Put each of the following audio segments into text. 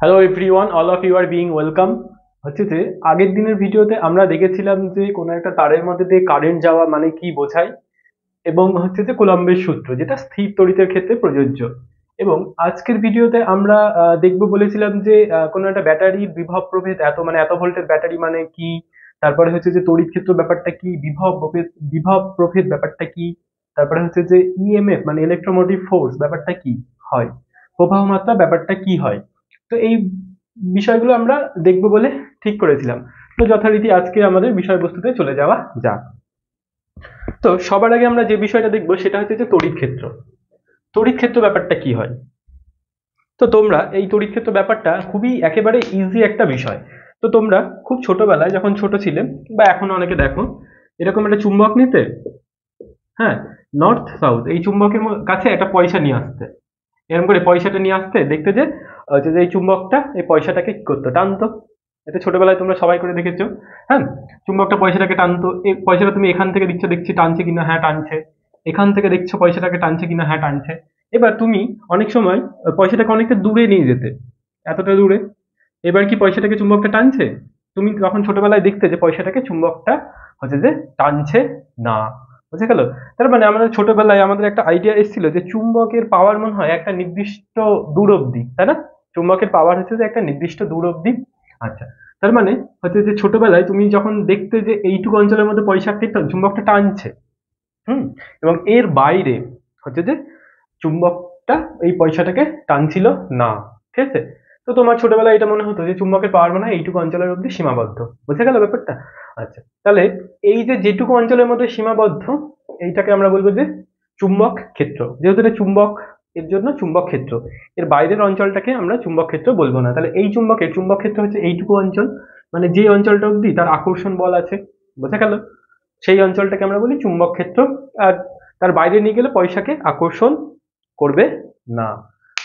Hello everyone, all of you are being welcome. হচ্ছে যে আগের দিনের ভিডিওতে আমরা দেখেছিলাম যে কোনো একটা তারের মধ্যে দিয়ে কারেন্ট যাওয়া মানে কি বোঝায়, এবং হচ্ছে যে কুলম্বের সূত্র যেটা স্থির তড়িতের ক্ষেত্রে প্রযোজ্য। এবং আজকের ভিডিওতে আমরা দেখবো বলেছিলাম যে কোনো একটা ব্যাটারির বিভব প্রভেদ এত মানে এত ভোল্টের ব্যাটারি মানে কি, তারপরে হচ্ছে যে তড়িৎ ক্ষেত্র ব্যাপারটা কি, বিভব প্রভেদ ব্যাপারটা কি, তারপরে হচ্ছে যে ইএমএফ মানে ইলেকট্রোমোটিভ ফোর্স ব্যাপারটা কি হয়, প্রবাহ মাত্রা ব্যাপারটা কি হয়। তো এই বিষয়গুলো আমরা দেখবো বলে ঠিক করেছিলাম। তো যথারীতি আজকে আমাদের বিষয়বস্তুতে চলে যাওয়া যাক। তো সবার আগে আমরা যে বিষয়টা দেখবো সেটা হচ্ছে যে তড়িৎ ক্ষেত্র। তড়িৎ ক্ষেত্র ব্যাপারটা কি হয়। তো তোমরা এই তড়িৎ ক্ষেত্র ব্যাপারটা খুবই একেবারে ইজি একটা বিষয়। তো তোমরা খুব ছোটবেলায় যখন ছোট ছিলে বা এখনো অনেকে দেখো, এরকম একটা চুম্বক নিতে, হ্যাঁ, নর্থ সাউথ এই চুম্বকের কাছে একটা পয়সা নিয়ে আসতে, এরকম করে পয়সাটা নিয়ে আসতে দেখতে যে যে এই চুম্বকটা এই পয়সাটাকে কি করতো, টানতো। এটা ছোটবেলায় তোমরা সবাই করে দেখেছো। হ্যাঁ, চুম্বকটা পয়সাটাকে টানতো, এই পয়সাটা তুমি এখান থেকে দিচ্ছ, দেখছি টানছে কিনা, হ্যাঁ টানছে। এখান থেকে দেখছো পয়সাটাকে টানছে কিনা, হ্যাঁ টানছে। এবার তুমি অনেক সময় পয়সাটাকে অনেকটা দূরে নিয়ে যেতে, এতটা দূরে। এবার কি পয়সাটাকে চুম্বকটা টানছে? তুমি তখন ছোটবেলায় দেখতে যে পয়সাটাকে চুম্বকটা হচ্ছে যে টানছে না। বুঝে গেল? তার মানে আমাদের ছোটবেলায় আমাদের একটা আইডিয়া এসেছিল যে চুম্বকের পাওয়ার মনে হয় একটা নির্দিষ্ট দূর অবধি, তাই না? চুম্বকের পাওয়ার হচ্ছে যে একটা নির্দিষ্ট দূর অবধি। আচ্ছা, তার মানে হচ্ছে যে ছোটবেলায় তুমি যখন দেখতে যে এইটুকু অঞ্চলের মধ্যে পয়সাকে চুম্বকটা টানছে, হুম, এবং এর বাইরে হচ্ছে যে চুম্বকটা এই পয়সাটাকে টানছিল না। ঠিক আছে? তো তোমার ছোটবেলায় এটা মনে হতো যে চুম্বকের পাওয়ার মনে হয় এইটুকু অঞ্চলের অব্দি সীমাবদ্ধ। বুঝে গেল ব্যাপারটা? আচ্ছা, তাহলে এই যে যেটুকু অঞ্চলের মধ্যে সীমাবদ্ধ, এইটাকে আমরা বলবো যে চুম্বক ক্ষেত্র। যেহেতু এটা চুম্বক, এর জন্য চুম্বক ক্ষেত্র। এর বাইরের অঞ্চলটাকে আমরা চুম্বক ক্ষেত্র বলবো না। তাহলে এই চুম্বকের চুম্বক ক্ষেত্র হচ্ছে এইটুকু অঞ্চল, মানে যে অঞ্চলটা অব্দি তার আকর্ষণ বল আছে। বোঝা গেল? সেই অঞ্চলটাকে আমরা বলি চুম্বক ক্ষেত্র। আর তার বাইরে নিয়ে গেলে পয়সাকে আকর্ষণ করবে না।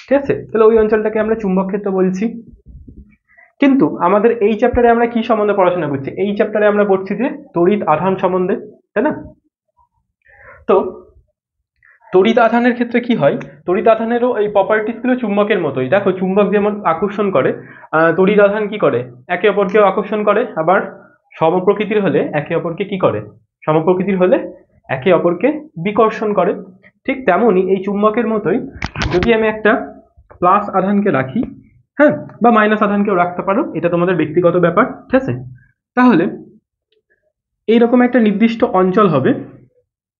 ঠিক আছে? তাহলে ওই অঞ্চলটাকে আমরা চুম্বক ক্ষেত্র বলছি। কিন্তু আমাদের এই চ্যাপ্টারে আমরা কি সম্বন্ধে পড়াশোনা করছি? এই চ্যাপ্টারে আমরা পড়ছি যে তড়িৎ আধান সম্বন্ধে, তাই না? তো তড়িৎ আধানের ক্ষেত্রে কি হয়, তড়িৎ আধানেরও এই প্রপার্টিস গুলো চুম্বকের মতোই। দেখো, চুম্বক যেমন আকর্ষণ করে, তড়িৎ আধান কি করে, একে অপরকেও আকর্ষণ করে। আবার সমপ্রকৃতির হলে একে অপরকে কি করে, সমপ্রকৃতির হলে একে অপরকে বিকর্ষণ করে। ঠিক তেমনই এই চুম্বকের মতোই, যদি আমি একটা প্লাস আধানকে রাখি, হ্যাঁ, বা মাইনাস আধানকেও রাখতে পারো, এটা তোমাদের ব্যক্তিগত ব্যাপার। ঠিক আছে? তাহলে এইরকম একটা নির্দিষ্ট অঞ্চল হবে।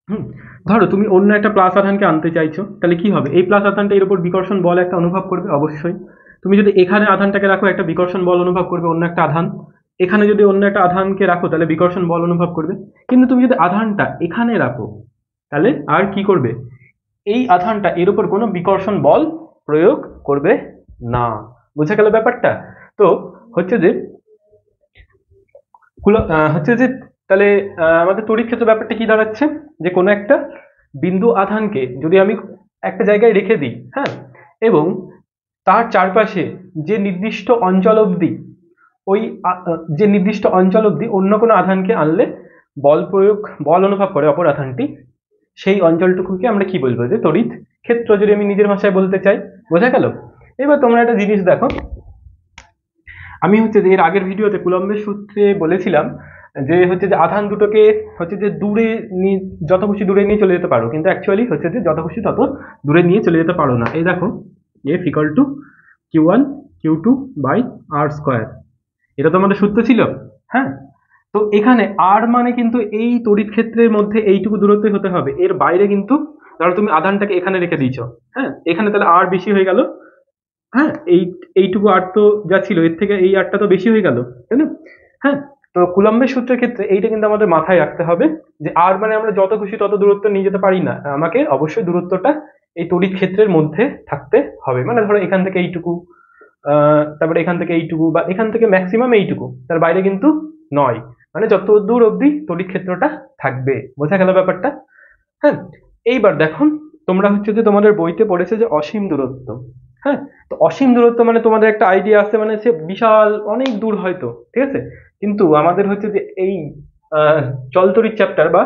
হুম, ধরো তুমি অন্য একটা প্লাস আধানকে আনতে চাইছো, তাহলে কি হবে, এই প্লাস আধানটা এর উপর বিকর্ষণ বল একটা অনুভব করবে অবশ্যই। তুমি যদি এখানে আধানটাকে রাখো, একটা বিকর্ষণ বল অনুভব করবে অন্য একটা আধান। এখানে যদি অন্য একটা আধানকে রাখো তাহলে বিকর্ষণ বল অনুভব করবে। কিন্তু তুমি যদি আধানটা এখানে রাখো, তাহলে আর কি করবে, এই আধানটা এর উপর কোনো বিকর্ষণ বল প্রয়োগ করবে না। বুঝে গেল ব্যাপারটা? তো হচ্ছে যে হচ্ছে যে তাহলে আমাদের তড়িৎ ক্ষেত্র ব্যাপারটা কি দাঁড়াচ্ছে, যে কোনো একটা বিন্দু আধানকে যদি আমি একটা জায়গায় রেখে দিই, হ্যাঁ, এবং তার চারপাশে যে নির্দিষ্ট অঞ্চল অবধি ওই যে নির্দিষ্ট অঞ্চল অবধি অন্য কোনো আধানকে আনলে বল প্রয়োগ, বল অনুভব করে অপর আধানটি, সেই অঞ্চলটুকুকে আমরা কি বলবো, যে তড়িৎ ক্ষেত্র, যদি আমি নিজের ভাষায় বলতে চাই। বোঝা গেল? এবার তোমরা একটা জিনিস দেখো, আমি হচ্ছে যে এর আগের ভিডিওতে কুলম্বের সূত্রে বলেছিলাম যে হচ্ছে যে আধান দুটোকে হচ্ছে যে দূরে নিয়ে, যত খুশি দূরে নিয়ে চলে যেতে পারো, কিন্তু অ্যাকচুয়ালি হচ্ছে যে যত খুশি তত দূরে নিয়ে চলে যেতে পারো না। এই দেখো, F equal to Q1 Q2 by R square, এটা তো আমাদের সূত্র ছিল। হ্যাঁ, তো এখানে আর মানে কিন্তু এই তড়িৎ ক্ষেত্রের মধ্যে এইটুকু দূরত্বই হতে হবে, এর বাইরে কিন্তু, ধরো তুমি আধানটাকে এখানে রেখে দিয়েছো, হ্যাঁ, এখানে তাহলে আর বেশি হয়ে গেল। হ্যাঁ, এইটুকু আর তো যা ছিল এর থেকে এই আরটা তো বেশি হয়ে গেল, তাই না? হ্যাঁ, তো কুলম্বের সূত্রের ক্ষেত্রে এইটা কিন্তু আমাদের মাথায় রাখতে হবে, যে আর মানে আমরা যত খুশি তত দূরত্ব নিয়ে যেতে পারি না, আমাকে অবশ্যই দূরত্বটা এই তড়িৎ ক্ষেত্রের মধ্যে থাকতে হবে। মানে ধরো এখান থেকে এইটুকু, তারপরে এখান থেকে এইটুকু, বা এখান থেকে ম্যাক্সিমাম এইটুকু, তার বাইরে কিন্তু নয়। মানে যত দূর অবধি তড়িৎ ক্ষেত্রটা থাকবে। বোঝা গেল ব্যাপারটা? হ্যাঁ, এইবার দেখো, তোমরা হচ্ছে যে তোমাদের বইতে পড়েছে যে অসীম দূরত্ব। হ্যাঁ, তো অসীম দূরত্ব মানে তোমাদের একটা আইডিয়া আছে, মানে সে বিশাল অনেক দূর হয়তো। ঠিক আছে? কিন্তু আমাদের হচ্ছে যে এই আহ, চলতড়িৎ চ্যাপ্টার বা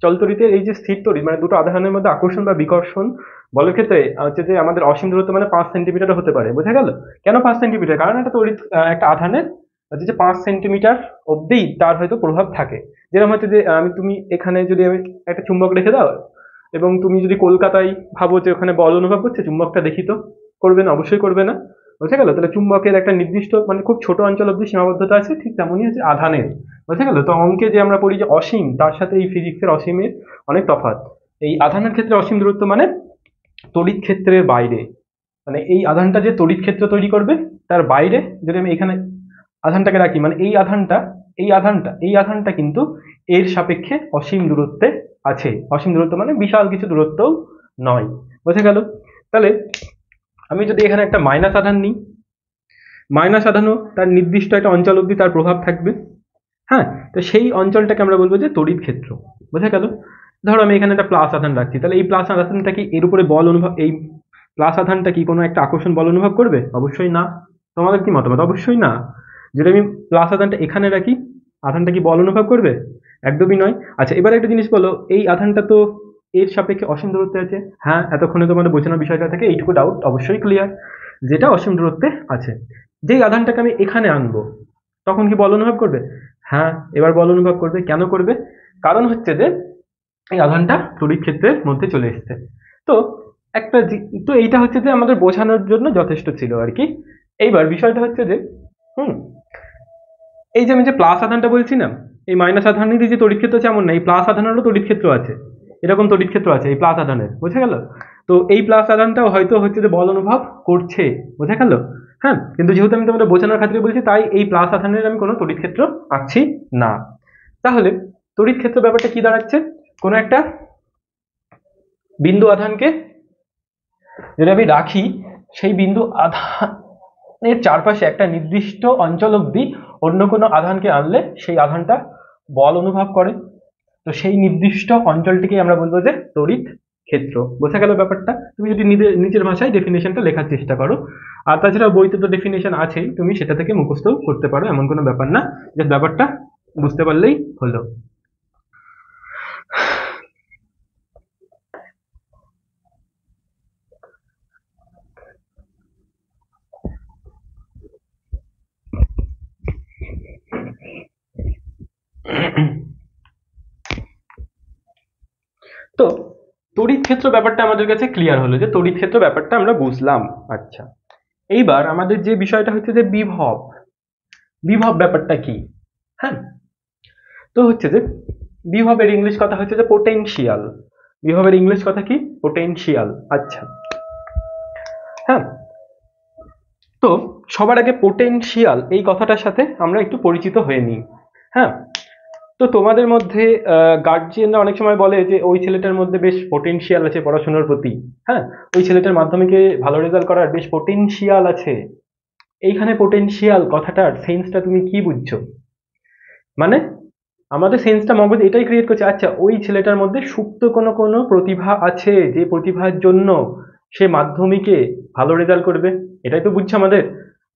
চলতড়িতের এই যে স্থির তড়িৎ, মানে দুটো আধানের মধ্যে আকর্ষণ বা বিকর্ষণ বলের ক্ষেত্রে হচ্ছে যে আমাদের অসীম দূরত্ব মানে 5 সেন্টিমিটার হতে পারে, বোঝা গেল? কেন 5 সেন্টিমিটার? কারণ একটা তড়িৎ একটা আধানের হচ্ছে যে 5 সেন্টিমিটার অব্দি তার হয়তো প্রভাব থাকে। যেরকম হচ্ছে যে তুমি এখানে যদি আমি একটা চুম্বক রেখে দাও এবং তুমি যদি কলকাতায় ভাবো যে ওখানে বল অনুভব করছে, চুম্বকটা দেখি তো, করবে না? অবশ্যই করবে না, বোঝা গেল? তাহলে চুম্বকের একটা নির্দিষ্ট মানে খুব ছোট অঞ্চল অব্দি সীমাবদ্ধতা আছে, ঠিক তেমনই হচ্ছে আধানের, বোঝা গেল? তো অঙ্কে যে আমরা পড়ি যে অসীম, তার সাথে এই ফিজিক্সের অসীমের অনেক তফাৎ। এই আধানের ক্ষেত্রে অসীম দূরত্ব মানে তড়িৎ ক্ষেত্রের বাইরে, মানে এই আধানটা যে তড়িৎ ক্ষেত্র তৈরি করবে তার বাইরে যদি আমি এখানে আধানটাকে রাখি, মানে এই আধানটা কিন্তু এর সাপেক্ষে অসীম দূরত্বে আছে। অসীম দূরত্ব মানে বিশাল কিছু দূরত্বও নয়, বোঝা গেল? তাহলে আমি যদি এখানে একটা মাইনাস আধান নিই, মাইনাস আধানও তার নির্দিষ্ট একটা অঞ্চল অবধি তার প্রভাব থাকবে। হ্যাঁ, তো সেই অঞ্চলটাকে আমরা বলবো যে তড়িৎ ক্ষেত্র, বোঝা গেল? ধরো আমি এখানে একটা প্লাস আধান রাখছি, তাহলে এই প্লাস আধানটা কি এর উপরে বল অনুভব, এই প্লাস আধানটা কি কোনো একটা আকর্ষণ বল অনুভব করবে? অবশ্যই না। তোমাদের কি মতামত? অবশ্যই না। যদি আমি প্লাস আধানটা এখানে রাখি, আধানটা কি বল অনুভব করবে? একদমই নয়। আচ্ছা, এবার একটা জিনিস বলো, এই আধানটা তো এর সাপেক্ষে অসীম দূরত্বে আছে। হ্যাঁ, এতক্ষণে তোমাদের বোঝানোর বিষয়টা থেকে এইটুকু ডাউট অবশ্যই ক্লিয়ার, যেটা অসীম দূরত্বে আছে। যেই আধানটাকে আমি এখানে আনবো, তখন কি বল অনুভব করবে? হ্যাঁ, এবার বল অনুভব করবে। কেন করবে? কারণ হচ্ছে যে এই আধানটা তড়িৎ ক্ষেত্রের মধ্যে চলে এসেছে। তো তো এইটা হচ্ছে যে আমাদের বোঝানোর জন্য যথেষ্ট ছিল আর কি। এইবার বিষয়টা হচ্ছে যে হুম এই যে আমি যে প্লাস আধানটা বলছি না, এই মাইনাস আধানেরই যে তড়িৎ ক্ষেত্র আছে এমন না, এই প্লাস আধানেরও তড়িৎ ক্ষেত্র আছে, এরকম তড়িৎ ক্ষেত্র আছে এই প্লাস আধানের, বোঝা গেল? তো এই প্লাস আধানটাও হয়তো হচ্ছে যে বল অনুভব করছে, বোঝা গেল? হ্যাঁ, কিন্তু যেহেতু আমি তোমাদের বোঝানোর খাতিরে বলছি, তাই এই প্লাস আধানের আমি কোনো তড়িৎ ক্ষেত্র আঁকছি না। তাহলে তড়িৎ ক্ষেত্র ব্যাপারটা কি দাঁড়াচ্ছে? কোনো একটা বিন্দু আধানকে যদি আমি রাখি, সেই বিন্দু আধানের চারপাশে একটা নির্দিষ্ট অঞ্চল অবধি অন্য কোনো আধানকে আনলে সেই আধানটা বল অনুভব করে। তো সেই নির্দিষ্ট অঞ্চলটিকে আমরা বলবো যে তড়িৎ ক্ষেত্র, বোঝা গেল ব্যাপারটা? তুমি যদি নিজের ভাষায় ডেফিনেশনটা লেখার চেষ্টা করো, আর তাছাড়া বইতে তো ডেফিনেশন আছেই, তুমি সেটা থেকে মুখস্থ করতে পারো, এমন কোনো ব্যাপার না, যে ব্যাপারটা বুঝতে পারলেই হলো। তো তড়িৎ ক্ষেত্র ব্যাপারটা আমাদের কাছে ক্লিয়ার হলো, যে তড়িৎ ক্ষেত্র ব্যাপারটা আমরা বুঝলাম। আচ্ছা, এইবার আমাদের যে বিষয়টা হচ্ছে যে বিভব, বিভব ব্যাপারটা কি? হ্যাঁ, তো হচ্ছে যে বিভবের ইংলিশ কথা হচ্ছে যে পোটেনশিয়াল। বিভবের ইংলিশ কথা কি? পোটেনশিয়াল। আচ্ছা, হ্যাঁ, তো সবার আগে পোটেনশিয়াল এই কথাটার সাথে আমরা একটু পরিচিত হয়ে নিই। হ্যাঁ, তো তোমাদের মধ্যে গার্জিয়ানরা অনেক সময় বলে যে ওই ছেলেটার মধ্যে বেশ পোটেনশিয়াল আছে পড়াশোনার প্রতি। হ্যাঁ, ওই ছেলেটার মাধ্যমিকে ভালো রেজাল্ট করার বেশ পোটেনশিয়াল আছে। এইখানে পোটেনশিয়াল কথাটার সেন্সটা তুমি কি বুঝছো? মানে আমাদের সেন্সটা মগজ এটাই ক্রিয়েট করছে, আচ্ছা ওই ছেলেটার মধ্যে সুপ্ত কোনো কোনো প্রতিভা আছে, যে প্রতিভার জন্য সে মাধ্যমিকে ভালো রেজাল্ট করবে। এটাই তো বুঝছে আমাদের,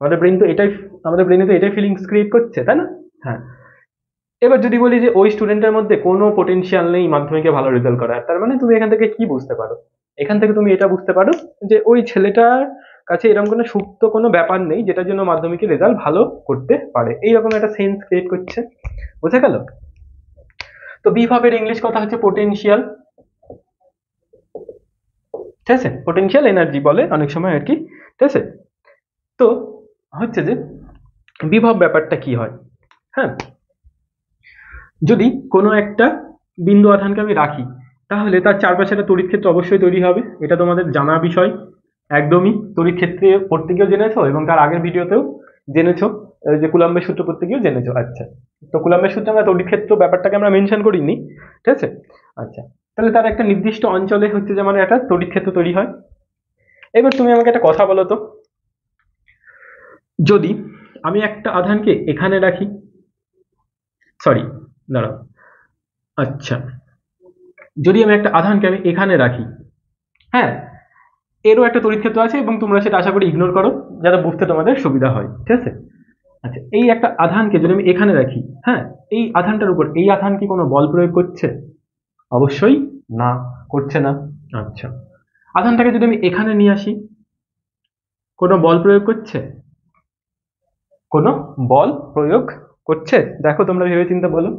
আমাদের ব্রেন তো এটাই, আমাদের ব্রেনে তো এটাই ফিলিংস ক্রিয়েট করছে, তাই না? হ্যাঁ, এবার যদি বলি যে ওই স্টুডেন্টের মধ্যে কোনো পোটেনশিয়াল নেই মাধ্যমিকে ভালো রেজাল্ট করার, তার মানে তুমি এখান থেকে কি বুঝতে পারো? এখান থেকে তুমি এটা বুঝতে পারো যে ওই ছেলেটার কাছে এরকম কোনো সুপ্ত কোনো ব্যাপার নেই যেটার জন্য মাধ্যমিকের রেজাল্ট ভালো করতে পারে, এইরকম একটা সেন্স ক্রিয়েট করছে, বোঝা গেল? তো বিভবের ইংলিশ কথা হচ্ছে পোটেনশিয়াল, ঠিক আছে? পোটেনশিয়াল এনার্জি বলে অনেক সময় আর কি, ঠিক আছে? তো হচ্ছে যে বিভব ব্যাপারটা কি হয়? হ্যাঁ, যদি কোনো একটা বিন্দু আধানকে আমি রাখি, তাহলে তার চারপাশে একটা তড়িৎ ক্ষেত্র অবশ্যই তৈরি হবে, এটা তোমাদের জানা বিষয় একদমই। তড়িৎ ক্ষেত্রে পড়তে গিয়েও জেনেছো এবং তার আগের ভিডিওতেও জেনেছো, যে কুলাম্বের সূত্র পড়তে গিয়েও জেনেছো। আচ্ছা, তো কুলাম্বের সূত্রে আমরা তড়িৎ ক্ষেত্র ব্যাপারটাকে আমরা মেনশন করিনি, ঠিক আছে? আচ্ছা, তাহলে তার একটা নির্দিষ্ট অঞ্চলে হচ্ছে যে মানে একটা তড়িৎ ক্ষেত্র তৈরি হয়। এবার তুমি আমাকে একটা কথা বলো তো, যদি আমি একটা আধানকে এখানে রাখি, সরি দাঁড়াও, আচ্ছা, যদি আমি একটা আধানকে আমি এখানে রাখি, হ্যাঁ, এরও একটা তড়িৎ ক্ষেত্র আছে এবং তোমরা সেটা আশা করি ইগনোর করো যাতে বুঝতে তোমাদের সুবিধা হয়, ঠিক আছে? আচ্ছা, এই একটা আধানকে যদি আমি এখানে রাখি, হ্যাঁ, এই আধানটার উপর এই আধান কি কোনো বল প্রয়োগ করছে? অবশ্যই না, করছে না। আচ্ছা, আধানটাকে যদি আমি এখানে নিয়ে আসি, কোনো বল প্রয়োগ করছে? কোনো বল প্রয়োগ করছে? দেখো তোমরা ভেবে চিন্তে বলো,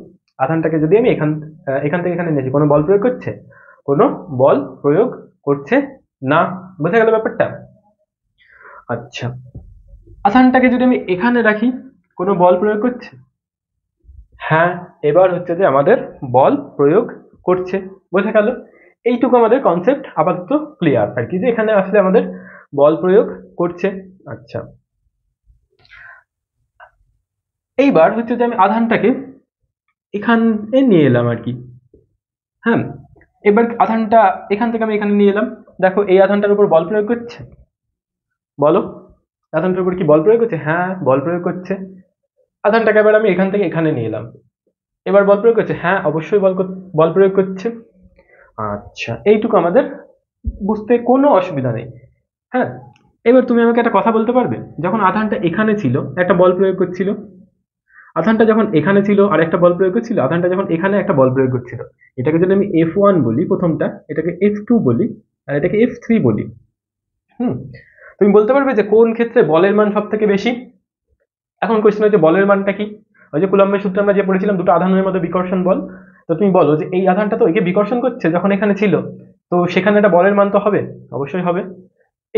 আধানটাকে যদি আমি এখান থেকে এখানে নিয়ে আসি, কোনো বল প্রয়োগ করছে? কোনো বল প্রয়োগ করছে না। বোঝা গেল ব্যাপারটা? আচ্ছা, আধানটাকে যদি আমি এখানে রাখি, কোনো বল প্রয়োগ করছে? হ্যাঁ, এবার হচ্ছে যে আমাদের বল প্রয়োগ করছে। বোঝা গেল? এইটুকু আমাদের কনসেপ্ট আপাতত ক্লিয়ার আর কি, যে এখানে আসলে আমাদের বল প্রয়োগ করছে। আচ্ছা, এইবার হচ্ছে যে আমি আধানটাকে এখানে নিয়ে এলাম আর কি। হ্যাঁ, এবার আধানটা এখান থেকে আমি এখানে নিয়ে এলাম। দেখো এই আধানটার উপর বল প্রয়োগ করছে? বলো, আধানটার উপর কি বল প্রয়োগ করছে? হ্যাঁ, বল প্রয়োগ করছে। আধানটাকে এবার আমি এখান থেকে এখানে নিয়ে এলাম, এবার বল প্রয়োগ করছে? হ্যাঁ, অবশ্যই বল প্রয়োগ করছে। আচ্ছা, এইটুকু আমাদের বুঝতে কোনো অসুবিধা নেই। হ্যাঁ, এবার তুমি আমাকে একটা কথা বলতে পারবে, যখন আধানটা এখানে ছিল একটা বল প্রয়োগ করছিল, আধানটা যখন এখানে ছিল আর একটা বল প্রয়োগ করছিল, আধানটা যখন এখানে একটা বল প্রয়োগ করছিল, এটাকে যদি আমি F1 বলি প্রথমটা, এটাকে F2 বলি, আর এটাকে F3 বলি। হুম, তুমি বলতে পারবে যে কোন ক্ষেত্রে বলের মান সব থেকে বেশি? এখন কোয়েশ্চেন হচ্ছে বলের মানটা কি? ওই যে কুলম্বের সূত্রে আমরা যে পড়েছিলাম, দুটো আধানের মধ্যে বিকর্ষণ বল। তো তুমি বলো যে এই আধানটা তো একে বিকর্ষণ করছে যখন এখানে ছিল, তো সেখানে একটা বলের মান তো হবে, অবশ্যই হবে।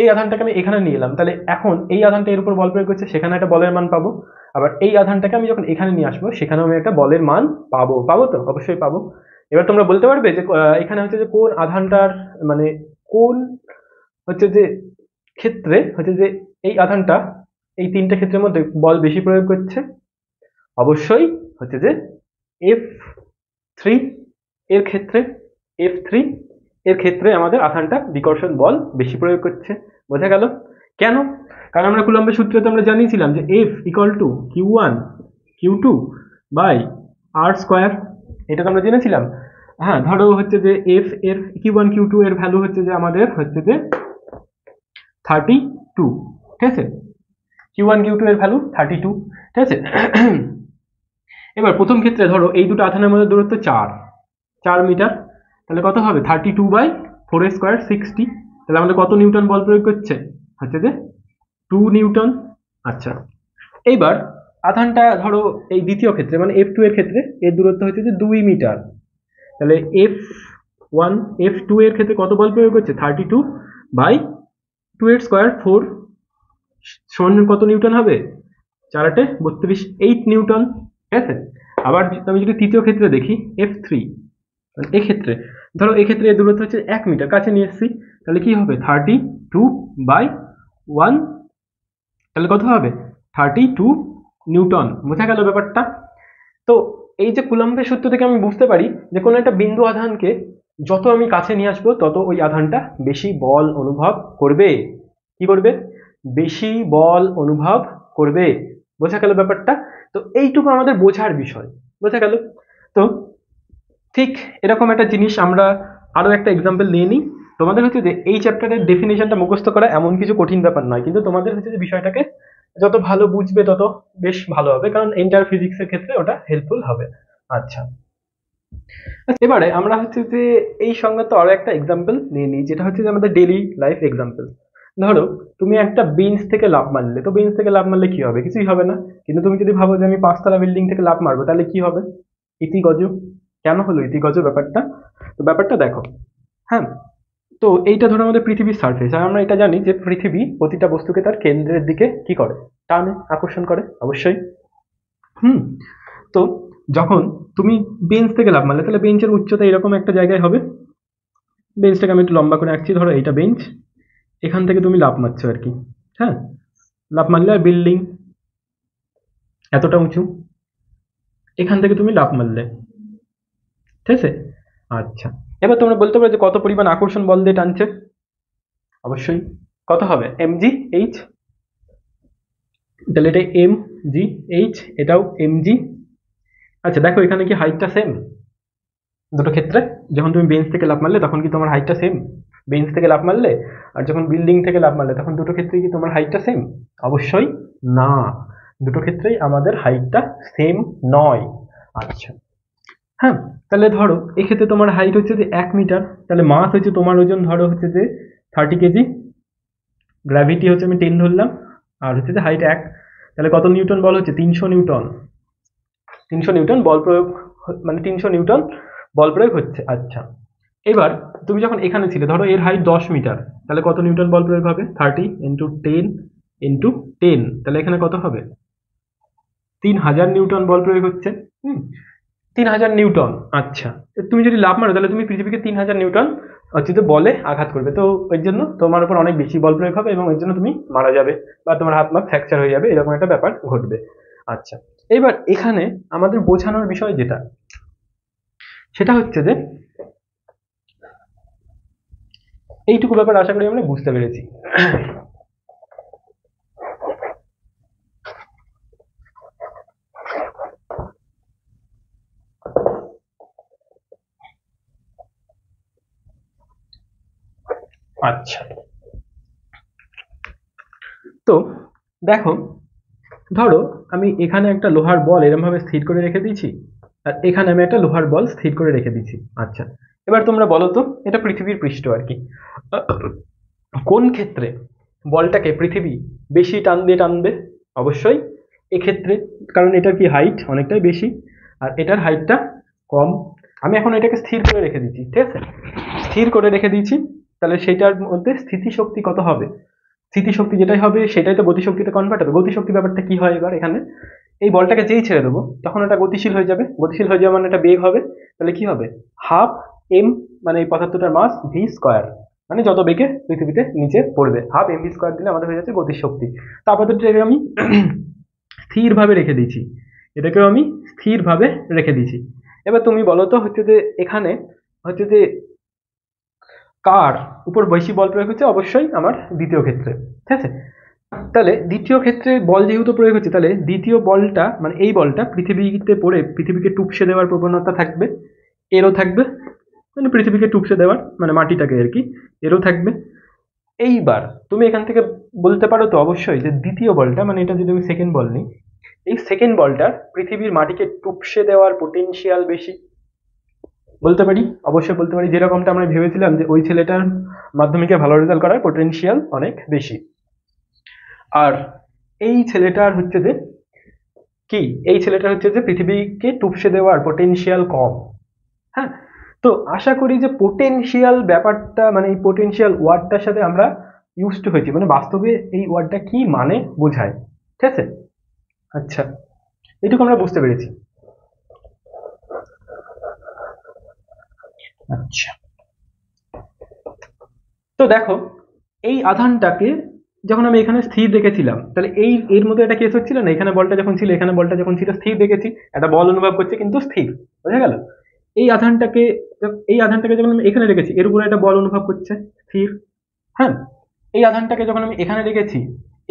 এই আধানটাকে আমি এখানে নিয়ে এলাম, তাহলে এখন এই আধানটা এর উপর বল প্রয়োগ করছে, সেখানে একটা বলের মান পাবো। আবার এই আধানটাকে আমি যখন এখানে নিয়ে আসবো, সেখানেও আমি একটা বলের মান পাবো। পাবো তো? অবশ্যই পাবো। এবার তোমরা বলতে পারবে যে এখানে হচ্ছে যে কোন আধানটার মানে কোন হচ্ছে যে ক্ষেত্রে হচ্ছে যে এই আধানটা এই তিনটে ক্ষেত্রের মধ্যে বল বেশি প্রয়োগ করছে? অবশ্যই হচ্ছে যে F3 এর ক্ষেত্রে। F3 এর ক্ষেত্রে আমাদের আধানটা বিকর্ষণ বল বেশি প্রয়োগ করছে। বোঝা গেল? কেন? কারণ আমরা কুলম্বের সূত্রে তো আমরা জানিয়েছিলাম যে F equal to Q1 Q2 by R square, এটা তো আমরা জেনেছিলাম। হ্যাঁ, ধরো হচ্ছে যে F এর Q1 Q2 এর ভ্যালু হচ্ছে যে আমাদের হচ্ছে যে 32, ঠিক আছে? Q1 Q2 এর ভ্যালু 32, ঠিক আছে? এবার প্রথম ক্ষেত্রে ধরো এই দুটো আধানের মধ্যে দূরত্ব 4 মিটার, তাহলে কত হবে? 32/4 স্কোয়ার 60। তাহলে আমাদের কত নিউটন বল প্রয়োগ করছে? হচ্ছে যে 2 নিউটন। আচ্ছা, এইবার আধানটা ধরো এই দ্বিতীয় ক্ষেত্রে মানে F2 এর ক্ষেত্রে এর দূরত্ব হচ্ছে যে 2 মিটার, তাহলে F1 F2 এর ক্ষেত্রে কত বল প্রয়োগ করছে? 32/2 এর স্কোয়ার 4 সমান কত নিউটন হবে? 4×8 = 8 নিউটন, ঠিক আছে? আবার আমি যদি তৃতীয় ক্ষেত্রে দেখি F3, মানে এক্ষেত্রে ধরো এক্ষেত্রে এর দূরত্ব হচ্ছে 1 মিটার, কাছে নিয়ে এসেছি, তাহলে কি হবে? 32/1, তাহলে কত হবে? 32 নিউটন। বোঝা গেল ব্যাপারটা? তো এই যে কুলম্বের সূত্র থেকে আমি বুঝতে পারি যে কোনো একটা বিন্দু আধানকে যত আমি কাছে নিয়ে আসবো, তত ওই আধানটা বেশি বল অনুভব করবে। কি করবে? বেশি বল অনুভব করবে। বোঝা গেল ব্যাপারটা? তো এইটুকু আমাদের বোঝার বিষয়। বোঝা গেল? তো ঠিক এরকম একটা জিনিস আমরা আরো একটা এক্সাম্পল নিয়ে নিই। তোমাদের হচ্ছে যে এই চ্যাপ্টারের ডেফিনেশনটা মুখস্থ করা এমন কিছু কঠিন ব্যাপার নয়, কিন্তু তোমাদের হচ্ছে যে বিষয়টাকে যত ভালো বুঝবে তত বেশ ভালো হবে, কারণ এন্টার ফিজিক্সের ক্ষেত্রে ওটা হেল্পফুল হবে। আচ্ছা, এবারে আমরা হচ্ছে যে এই সংক্রান্ত আরো একটা এক্সাম্পল নিয়ে নিই, যেটা হচ্ছে যে আমাদের ডেইলি লাইফ এক্সাম্পল। ধরো তুমি একটা বেঞ্চ থেকে লাফ মারলে, তো বেঞ্চ থেকে লাফ মারলে কি হবে? কিছুই হবে না। কিন্তু তুমি যদি ভাবো যে আমি 5 তলা বিল্ডিং থেকে লাফ মারবো, তাহলে কি হবে? ইতিগজ। কেন হলো ইতিগজ ব্যাপারটা? তো ব্যাপারটা দেখো। হ্যাঁ, তো এইটা ধরো আমাদের পৃথিবীর সারফেস, আর আমরা এটা জানি যে পৃথিবী প্রতিটা বস্তুকে তার কেন্দ্রের দিকে কি করে? টানে, আকর্ষণ করে, অবশ্যই। হুম, তো যখন তুমি বেঞ্চ থেকে লাফ মারলে, তাহলে বেঞ্চের উচ্চতা এরকম একটা জায়গায় হবে। বেঞ্চটাকে আমি একটু লম্বা করে আঁকছি, ধরো এইটা বেঞ্চ, এখান থেকে তুমি লাফ মারছো আর কি। হ্যাঁ, লাফ মারলে আর বিল্ডিং এতটা উঁচু, এখান থেকে তুমি লাফ মারলে, ঠিক আছে? আচ্ছা, এবার তোমরা বলতে পারো যে কত পরিমাণ আকর্ষণ বল দিয়ে টানছে? অবশ্যই কত হবে? mgh। তাহলে এটা mgh, এটাও mg। আচ্ছা দেখো, এখানে কি হাইটটা সেম দুটো ক্ষেত্রে? যখন তুমি বেঞ্চ থেকে লাফ মারলে তখন কি তোমার হাইটটা সেম? বেঞ্চ থেকে লাফ মারলে আর যখন বিল্ডিং থেকে লাফ মারলে, তখন দুটো ক্ষেত্রেই কি তোমার হাইটটা সেম? অবশ্যই না, দুটো ক্ষেত্রেই আমাদের হাইটটা সেম নয়। আচ্ছা, হ্যাঁ, তাহলে ধরো এক্ষেত্রে তোমার হাইট হচ্ছে যে 1 মিটার, তাহলে মাস হচ্ছে তোমার ওজন ধরো হচ্ছে যে 30 কেজি, গ্র্যাভিটি হচ্ছে আমি 10 ধরলাম, আর হচ্ছে যে হাইট 1, তাহলে কত নিউটন বল হচ্ছে? 300 নিউটন। 300 নিউটন বল প্রয়োগ, মানে 300 নিউটন বল প্রয়োগ হচ্ছে। আচ্ছা, এবার তুমি যখন এখানে ছিলে, ধরো এর হাইট 10 মিটার, তাহলে কত নিউটন বল প্রয়োগ হবে? 30 × 10 × 10, তাহলে এখানে কত হবে? 3000 নিউটন বল প্রয়োগ হচ্ছে। হুম, 3000 নিউটন। আচ্ছা, তুমি যদি লাফ মারো তাহলে তুমি পৃথিবীকে 3000 নিউটন হচ্ছে যে বলে আঘাত করবে, তো ওই জন্য তোমার উপর অনেক বেশি বল প্রয়োগ হবে এবং এর জন্য তুমি মারা যাবে বা তোমার হাত মাত ফ্র্যাকচার হয়ে যাবে, এরকম একটা ব্যাপার ঘটবে। আচ্ছা, এবার এখানে আমাদের বোঝানোর বিষয় যেটা, সেটা হচ্ছে যে এইটুকু ব্যাপার আশা করি আমরা বুঝতে পেরেছি। আচ্ছা, তো দেখো, ধরো আমি এখানে একটা লোহার বল এরকম ভাবে স্থির করে রেখে দিয়েছি, আর এখানে আমি একটা লোহার বল স্থির করে রেখে দিয়েছি। আচ্ছা, এবার তোমরা বলো তো, এটা পৃথিবীর পৃষ্ঠ আর কি, কোন ক্ষেত্রে বলটাকে পৃথিবী বেশি টান দিয়ে টানবে? অবশ্যই এক্ষেত্রে, কারণ এটার কি হাইট অনেকটাই বেশি আর এটার হাইটটা কম। আমি এখন এটাকে স্থির করে রেখে দিচ্ছি, ঠিক আছে, স্থির করে রেখে দিয়েছি, তাহলে সেটার মধ্যে স্থিতিশক্তি কত হবে? স্থিতিশক্তি যেটাই হবে সেটাই তো গতিশক্তিতে কনভার্ট হবে। গতিশক্তি ব্যাপারটা কি হয় এবার এখানে, এই বলটাকে যেই ছেড়ে দেবো তখন এটা গতিশীল হয়ে যাবে, গতিশীল হয়ে যাওয়া মানে এটা বেগ হবে, তাহলে কি হবে? হাফ এম, মানে এই পদার্থটার মাস ভি স্কোয়ার, মানে যত বেগে পৃথিবীতে নিচে পড়বে হাফ এম ভি স্কোয়ার দিলে আমাদের হয়ে যাচ্ছে গতিশক্তি। তো আপাতত এটাকে আমি স্থিরভাবে রেখে দিয়েছি, এটাকেও আমি স্থিরভাবে রেখে দিয়েছি। এবার তুমি বলো তো হচ্ছে যে এখানে হচ্ছে যে কার উপর বেশি বল প্রয়োগ হচ্ছে? অবশ্যই আমার দ্বিতীয় ক্ষেত্রে, ঠিক আছে। তাহলে দ্বিতীয় ক্ষেত্রে বল যেহেতু প্রয়োগ হচ্ছে, তাহলে দ্বিতীয় বলটা মানে এই বলটা পৃথিবীতে পড়ে পৃথিবীকে টুপসে দেওয়ার প্রবণতা থাকবে, এরও থাকবে, মানে পৃথিবীকে টুপসে দেওয়ার মানে মাটিটাকে আর কি, এরও থাকবে। এইবার তুমি এখান থেকে বলতে পারো তো অবশ্যই যে দ্বিতীয় বলটা, মানে এটা যদি আমি সেকেন্ড বল নিই, এই সেকেন্ড বলটার পৃথিবীর মাটিকে টুপসে দেওয়ার পোটেনশিয়াল বেশি। বলতে পারি, অবশ্যই বলতে পারি, যেরকমটা আমরা ভেবেছিলাম যে ওই ছেলেটার মাধ্যমিকে ভালো রেজাল্ট করার পোটেনশিয়াল অনেক বেশি, আর এই ছেলেটার হচ্ছে যে কি, এই ছেলেটার হচ্ছে যে পৃথিবীকে টুপসে দেওয়ার পোটেনশিয়াল কম। হ্যাঁ, তো আশা করি যে পোটেনশিয়াল ব্যাপারটা, মানে এই পোটেনশিয়াল ওয়ার্ডটার সাথে আমরা ইউজ টু হয়েছি, মানে বাস্তবে এই ওয়ার্ডটা কি মানে বোঝায়, ঠিক আছে। আচ্ছা, এটুকু আমরা বুঝতে পেরেছি। আচ্ছা, তো দেখো, এই আধানটাকে যখন আমি এখানে স্থির রেখেছিলাম, তাহলে এই এর মধ্যে একটা কেস হচ্ছিল না, এখানে বলটা যখন ছিল, এখানে বলটা যখন ছিল স্থির রেখেছি, একটা বল অনুভব করছে কিন্তু স্থির, বোঝা গেল। এই আধানটাকে, এই আধানটাকে যখন আমি এখানে রেখেছি এর উপরে একটা বল অনুভব করছে স্থির। হ্যাঁ, এই আধানটাকে যখন আমি এখানে রেখেছি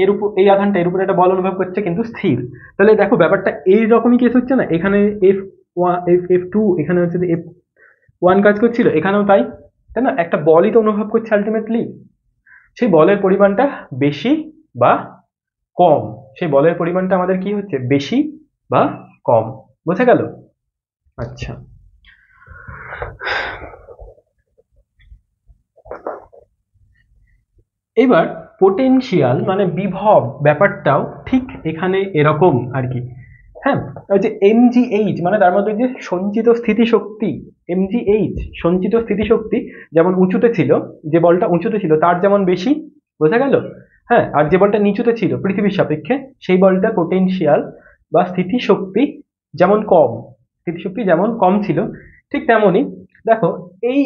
এর উপর, এই আধানটা এর উপরে একটা বল অনুভব করছে কিন্তু স্থির। তাহলে দেখো ব্যাপারটা এইরকমই কেস হচ্ছে না, এখানে এফ ওয়ান, এফ টু, এখানে হচ্ছে এফ ওয়ান কাজ করছিল, এখানেও তাই, তাই না? একটা বলই তো অনুভব করছে আলটিমেটলি, সেই বলের পরিমাণটা বেশি বা কম, সেই বলের পরিমাণটা আমাদের কি হচ্ছে, বেশি বা কম, বোঝা গেল? আচ্ছা, এবার পোটেনশিয়াল মানে বিভব ব্যাপারটাও ঠিক এখানে এরকম আর কি। হ্যাঁ, ওই যে এমজিএইচ, মানে তার মধ্যে যে সঞ্চিত স্থিতিশক্তি, এমজিএইচ সঞ্চিত স্থিতিশক্তি যেমন উঁচুতে ছিল, যে বলটা উঁচুতে ছিল তার যেমন বেশি, বোঝা গেল। হ্যাঁ, আর যে বলটা নিচুতে ছিল পৃথিবীর সাপেক্ষে সেই বলটার পোটেনশিয়াল বা স্থিতিশক্তি যেমন কম, স্থিতিশক্তি যেমন কম ছিল, ঠিক তেমনই দেখো এই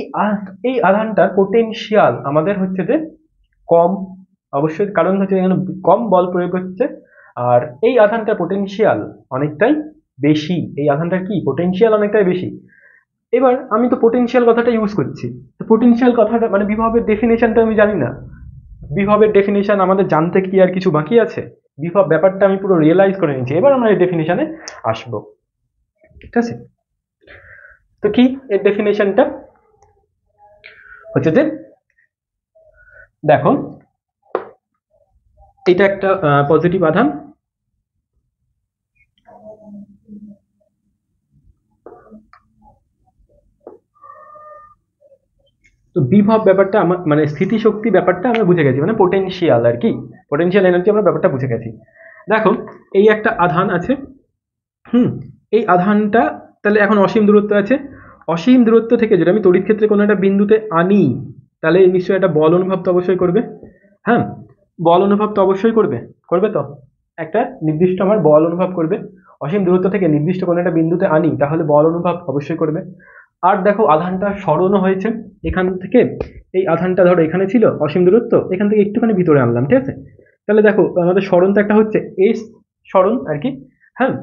এই আধানটার পোটেনশিয়াল আমাদের হচ্ছে যে কম। অবশ্যই কারণ হচ্ছে এখানে কম বল প্রয়োগ হচ্ছে, আর এই আধানটার পোটেনশিয়াল অনেকটাই বেশি, এই আধানটার কি পোটেনশিয়াল অনেকটাই বেশি। এবার আমি তো পোটেনশিয়াল কথাটা ইউজ করছি, তো পোটেনশিয়াল কথাটা মানে বিভবের ডেফিনেশনটা আমি জানি না, বিভবের ডেফিনেশন আমাদের জানতে কি আর কিছু বাকি আছে? বিভব ব্যাপারটা আমি পুরো রিয়েলাইজ করে নিচ্ছি, এবার আমরা এই ডেফিনেশনে আসবো, ঠিক আছে। তো কি এর ডেফিনেশনটা হচ্ছে যে, দেখো এটা একটা পজিটিভ আধান, তো বিভব ব্যাপারটা আমার মানে স্থিতিশক্তি ব্যাপারটা আমরা বুঝে গেছি, মানে পোটেনশিয়াল আর কি, পোটেনশিয়াল এনার্জি আমরা ব্যাপারটা বুঝে গেছি। দেখো এই একটা আধান আছে, হুম, এই আধানটা তাহলে এখন অসীম দূরত্ব আছে, অসীম দূরত্ব থেকে যদি আমি তড়িৎ ক্ষেত্রে কোনো একটা বিন্দুতে আনি, তাহলে নিশ্চয়ই একটা বল অনুভব তো অবশ্যই করবে। হ্যাঁ, বল অনুভব তো অবশ্যই করবে, করবে তো, একটা নির্দিষ্ট আমার বল অনুভব করবে। অসীম দূরত্ব থেকে নির্দিষ্ট কোনো একটা বিন্দুতে আনি তাহলে বল অনুভব অবশ্যই করবে। আর দেখো আধানটা সরণও হয়েছে এখান থেকে, এই আধানটা ধরো এখানে ছিল অসীম দূরত্ব, এখান থেকে একটুখানি ভিতরে আনলাম, ঠিক আছে। তাহলে দেখো আমাদের সরণ তো একটা হচ্ছে এস সরণ আর কি। হ্যাঁ,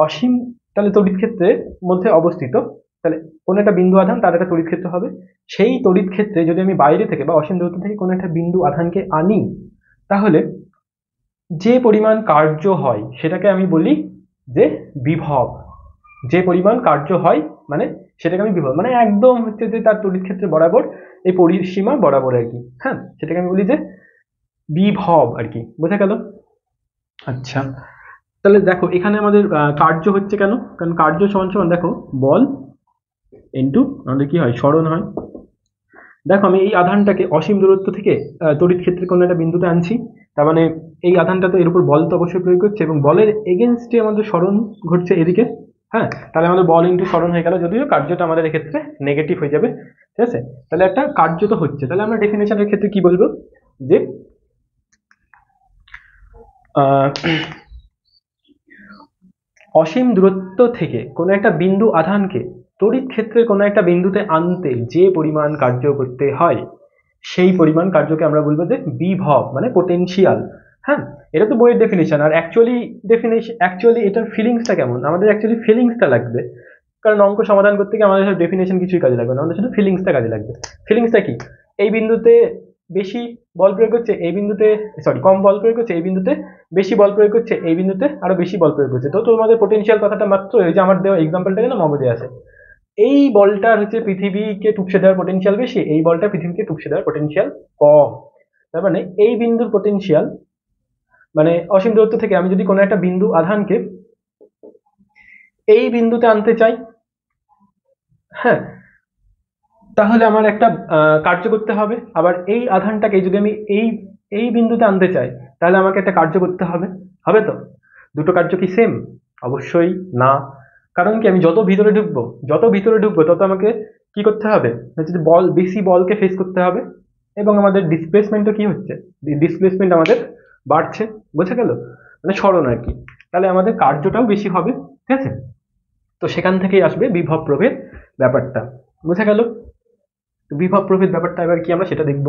অসীম তাহলে তড়িৎ ক্ষেত্রের মধ্যে অবস্থিত, তাহলে কোনো একটা বিন্দু আধান তার একটা তড়িৎ ক্ষেত্র হবে। সেই তড়িৎ ক্ষেত্রে যদি আমি বাইরে থেকে বা অসীম দূরত্ব থেকে কোনো একটা বিন্দু আধানকে আনি, তাহলে যে পরিমাণ কার্য হয় সেটাকে আমি বলি যে বিভব। যে পরিমাণ কার্য হয় মানে সেটাকে আমি বিভব, মানে একদম হচ্ছে যে তার তড়িৎ ক্ষেত্রে বরাবর এই পরিসীমা বরাবর আর কি। হ্যাঁ, সেটাকে আমি বলি যে বিভব আর কি, বোঝা গেল? আচ্ছা, তাহলে দেখো এখানে আমাদের কার্য হচ্ছে কেন, কারণ কার্য সমান সমান দেখো বল ইন্টু আমাদের কি হয়, সরণ হয়। দেখো আমি এই আধানটাকে অসীম দূরত্ব থেকে তড়িৎ ক্ষেত্রে কোনো একটা বিন্দুতে আনছি, তার মানে এই আধানটা তো এর উপর বল তো অবশ্যই প্রয়োগ করছে, এবং বলের এগেনস্টে আমাদের সরণ ঘটছে এদিকে। হ্যাঁ, তাহলে আমাদের বল ইন্টু সরণ হয়ে গেল, যদিও কার্যটা আমাদের এক্ষেত্রে নেগেটিভ হয়ে যাবে, ঠিক আছে। তাহলে একটা কার্য তো হচ্ছে, তাহলে আমরা ডেফিনেশনের ক্ষেত্রে কি বলবো যে আহ, অসীম দূরত্ব থেকে কোনো একটা বিন্দু আধানকে তড়িৎ ক্ষেত্রের কোনো একটা বিন্দুতে আনতে যে পরিমাণ কার্য করতে হয় সেই পরিমাণ কার্যকে আমরা বলবো যে বিভব, মানে পোটেনশিয়াল। হ্যাঁ, এটা তো বইয়ের ডেফিনেশন, আর অ্যাকচুয়ালি এটার ফিলিংসটা কেমন, আমাদের অ্যাকচুয়ালি ফিলিংসটা লাগবে। কারণ অঙ্ক সমাধান করতে গিয়ে আমাদের সব ডেফিনেশন কিছুই কাজে লাগবে না, আমাদের শুধু ফিলিংসটা কাজে লাগবে। ফিলিংসটা কি, এই বিন্দুতে বেশি বল প্রয়োগ করছে, এই বিন্দুতে সরি কম বল প্রয়োগ করছে, এই বিন্দুতে বেশি বল প্রয়োগ করছে, এই বিন্দুতে আরো বেশি বল প্রয়োগ করছে। তো তোমাদের পোটেনশিয়াল কথাটা মাত্র এই যে আমার দেওয়া এক্সাম্পলটা যেন মগজে আসে, এই বলটার হচ্ছে পৃথিবীকে টুকসে দেওয়ার পোটেনশিয়াল বেশি, এই বলটা পৃথিবীকে টুকসে দেওয়ার পোটেনশিয়াল কম। তার মানে এই বিন্দুর পোটেনশিয়াল, মানে অসীম দূরত্ব থেকে আমি যদি কোনো একটা বিন্দু আধানকে এই বিন্দুতে আনতে চাই, হ্যাঁ, তাহলে আমার একটা কার্য করতে হবে। আবার এই আধানটাকে যদি আমি এই এই বিন্দুতে আনতে চাই, তাহলে আমাকে একটা কার্য করতে হবে, হবে তো? দুটো কার্য কি সেম? অবশ্যই না। কারণ কি, আমি যত ভিতরে ঢুকবো তত আমাকে কি করতে হবে, হচ্ছে যে বেশি বলকে ফেস করতে হবে, এবং আমাদের ডিসপ্লেসমেন্টও কি হচ্ছে, ডিসপ্লেসমেন্ট আমাদের বাড়ছে, বোঝা গেল? মানে সরণ আর কি। তাহলে আমাদের কার্যটাও বেশি হবে, ঠিক আছে। তো সেখান থেকেই আসবে বিভব প্রভেদ ব্যাপারটা, বোঝা গেল? বিভব প্রভেদ ব্যাপারটা এবার কি আমরা সেটা দেখব।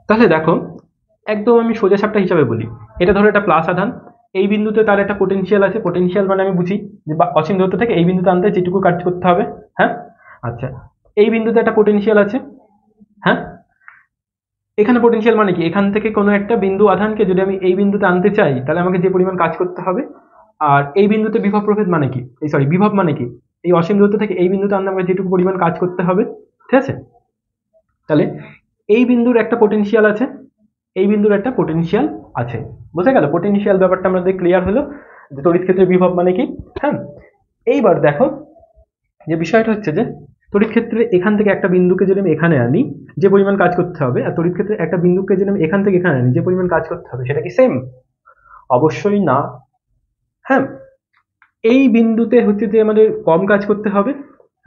তাহলে দেখো একদম আমি সোজা সাপটা হিসাবে বলি, এটা ধরো একটা প্লাস আধান, এই বিন্দুতে তার একটা পোটেনশিয়াল আছে, পোটেনশিয়াল মানে আমি বুঝি যে অসীম দূরত্ব থেকে এই বিন্দুতে আনতে যেটুকু কাজ করতে হবে। হ্যাঁ, আচ্ছা, এই বিন্দুতে একটা পোটেনশিয়াল আছে। হ্যাঁ, এখানে পোটেনশিয়াল মানে কি, এখান থেকে কোনো একটা বিন্দু আধানকে যদি আমি এই বিন্দুতে আনতে চাই তাহলে আমাকে যে পরিমাণ কাজ করতে হবে। আর এই বিন্দুতে বিভব প্রভেদ মানে কি, এই সরি বিভব মানে কি, এই অসীম দূরত্ব থেকে এই বিন্দুতে আনতে আমাকে যেটুকু পরিমাণ কাজ করতে হবে, ঠিক আছে। তাহলে এই বিন্দুর একটা পোটেনশিয়াল আছে, এই বিন্দুর একটা পোটেনশিয়াল আছে, বোঝা গেল? পোটেনশিয়াল ব্যাপারটা আমাদের ক্লিয়ার হলো যে তড়িৎ ক্ষেত্রের বিভব মানে কি। হ্যাঁ, এইবার দেখো যে বিষয়টা হচ্ছে যে তড়িৎ ক্ষেত্রে এখান থেকে একটা বিন্দুকে যদি আমি এখানে আনি যে পরিমাণ কাজ করতে হবে, আর তড়িৎ ক্ষেত্রে একটা বিন্দুকে যদি আমি এখান থেকে এখানে আনি যে পরিমাণ কাজ করতে হবে, সেটা কি সেম? অবশ্যই না। হ্যাঁ, এই বিন্দুতে হচ্ছে যে আমাদের কম কাজ করতে হবে,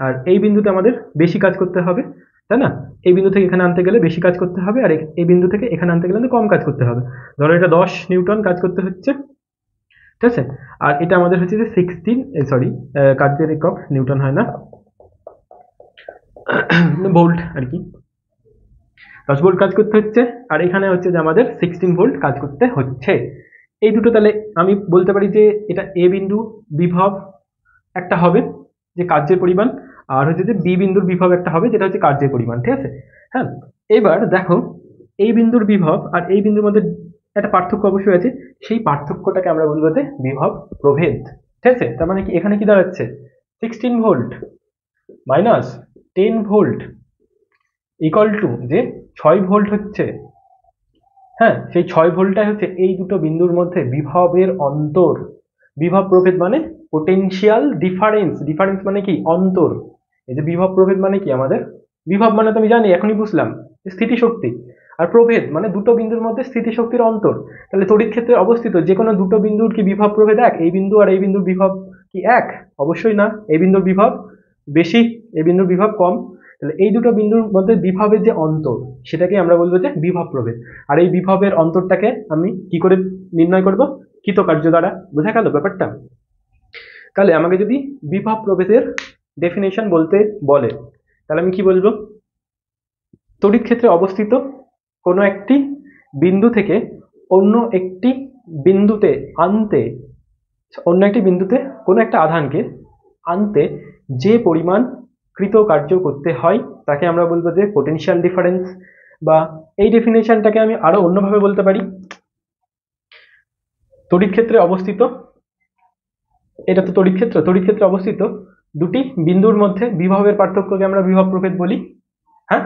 আর এই বিন্দুতে আমাদের বেশি কাজ করতে হবে, তাই না? এই বিন্দু থেকে এখানে আনতে গেলে বেশি কাজ করতে হবে, আর এই বিন্দু থেকে এখানে আনতে গেলে আমাদের কম কাজ করতে হবে। ধরো এটা 10 নিউটন কাজ করতে হচ্ছে, ঠিক আছে। আর এটা আমাদের হচ্ছে যে 16 সরি কার্যের একক নিউটন হয় না, ভোল্ট আর কি। 10 ভোল্ট কাজ করতে হচ্ছে, আর এখানে হচ্ছে যে আমাদের 16 ভোল্ট কাজ করতে হচ্ছে। এই দুটো তাহলে আমি বলতে পারি যে এটা এ বিন্দু বিভব একটা হবে যে কার্যের পরিমাণ, আর হচ্ছে যে বি বিন্দুর বিভব একটা হবে যেটা হচ্ছে কার্যের পরিমাণ, ঠিক আছে। হ্যাঁ, এবার দেখো এই বিন্দুর বিভব আর এই বিন্দুর মধ্যে একটা পার্থক্য অবশ্যই আছে, সেই পার্থক্যটাকে আমরা বলবো যে বিভব প্রভেদ, ঠিক আছে। তার মানে কি, এখানে কি দাঁড়াচ্ছে, 16 volt minus 10 volt equal to যে 6 ভোল্ট হচ্ছে, হ্যাঁ সেই 6 ভোল্টটাই হচ্ছে এই দুটো বিন্দুর মধ্যে বিভবের অন্তর। বিভব প্রভেদ মানে পোটেনশিয়াল ডিফারেন্স, ডিফারেন্স মানে কি অন্তর। এই যে বিভব প্রভেদ মানে কি আমাদের, বিভব মানে তো আমি জানি এখনই বুঝলাম স্থিতিশক্তি, আর প্রভেদ মানে দুটো বিন্দুর মধ্যে স্থিতিশক্তির অন্তর। তাহলে তড়িৎ ক্ষেত্রে অবস্থিত যে কোনো দুটো বিন্দুর কি বিভব প্রভেদ এক? এই বিন্দু আর এই বিন্দুর বিভব কি এক? অবশ্যই না, এই বিন্দুর বিভব বেশি, এই বিন্দুর বিভব কম। তাহলে এই দুটো বিন্দুর মধ্যে বিভবের যে অন্তর সেটাকে আমরা বলবো যে বিভব প্রভেদ। আর এই বিভবের অন্তরটাকে আমি কি করে নির্ণয় করব? কৃতকার্য দ্বারা। বোঝা গেল ব্যাপারটা? তাহলে আমাকে যদি বিভব প্রভেদের ডেফিনেশন বলতে বলে তাহলে আমি কি বলবো? তড়িৎ ক্ষেত্রে অবস্থিত কোনো একটি বিন্দু থেকে অন্য একটি বিন্দুতে আনতে, অন্য একটি বিন্দুতে কোনো একটা আধানকে আনতে যে পরিমাণ কৃতকার্য করতে হয় তাকে আমরা বলবো যে পোটেনশিয়াল ডিফারেন্স। বা এই ডেফিনেশনটাকে আমি আরো অন্যভাবে বলতে পারি, তড়িৎ ক্ষেত্রে অবস্থিত, এটা তো তড়িৎ ক্ষেত্র, তড়িৎ ক্ষেত্রে অবস্থিত দুটি বিন্দুর মধ্যে বিভবের পার্থক্যকে আমরা বিভব প্রভেদ বলি। হ্যাঁ,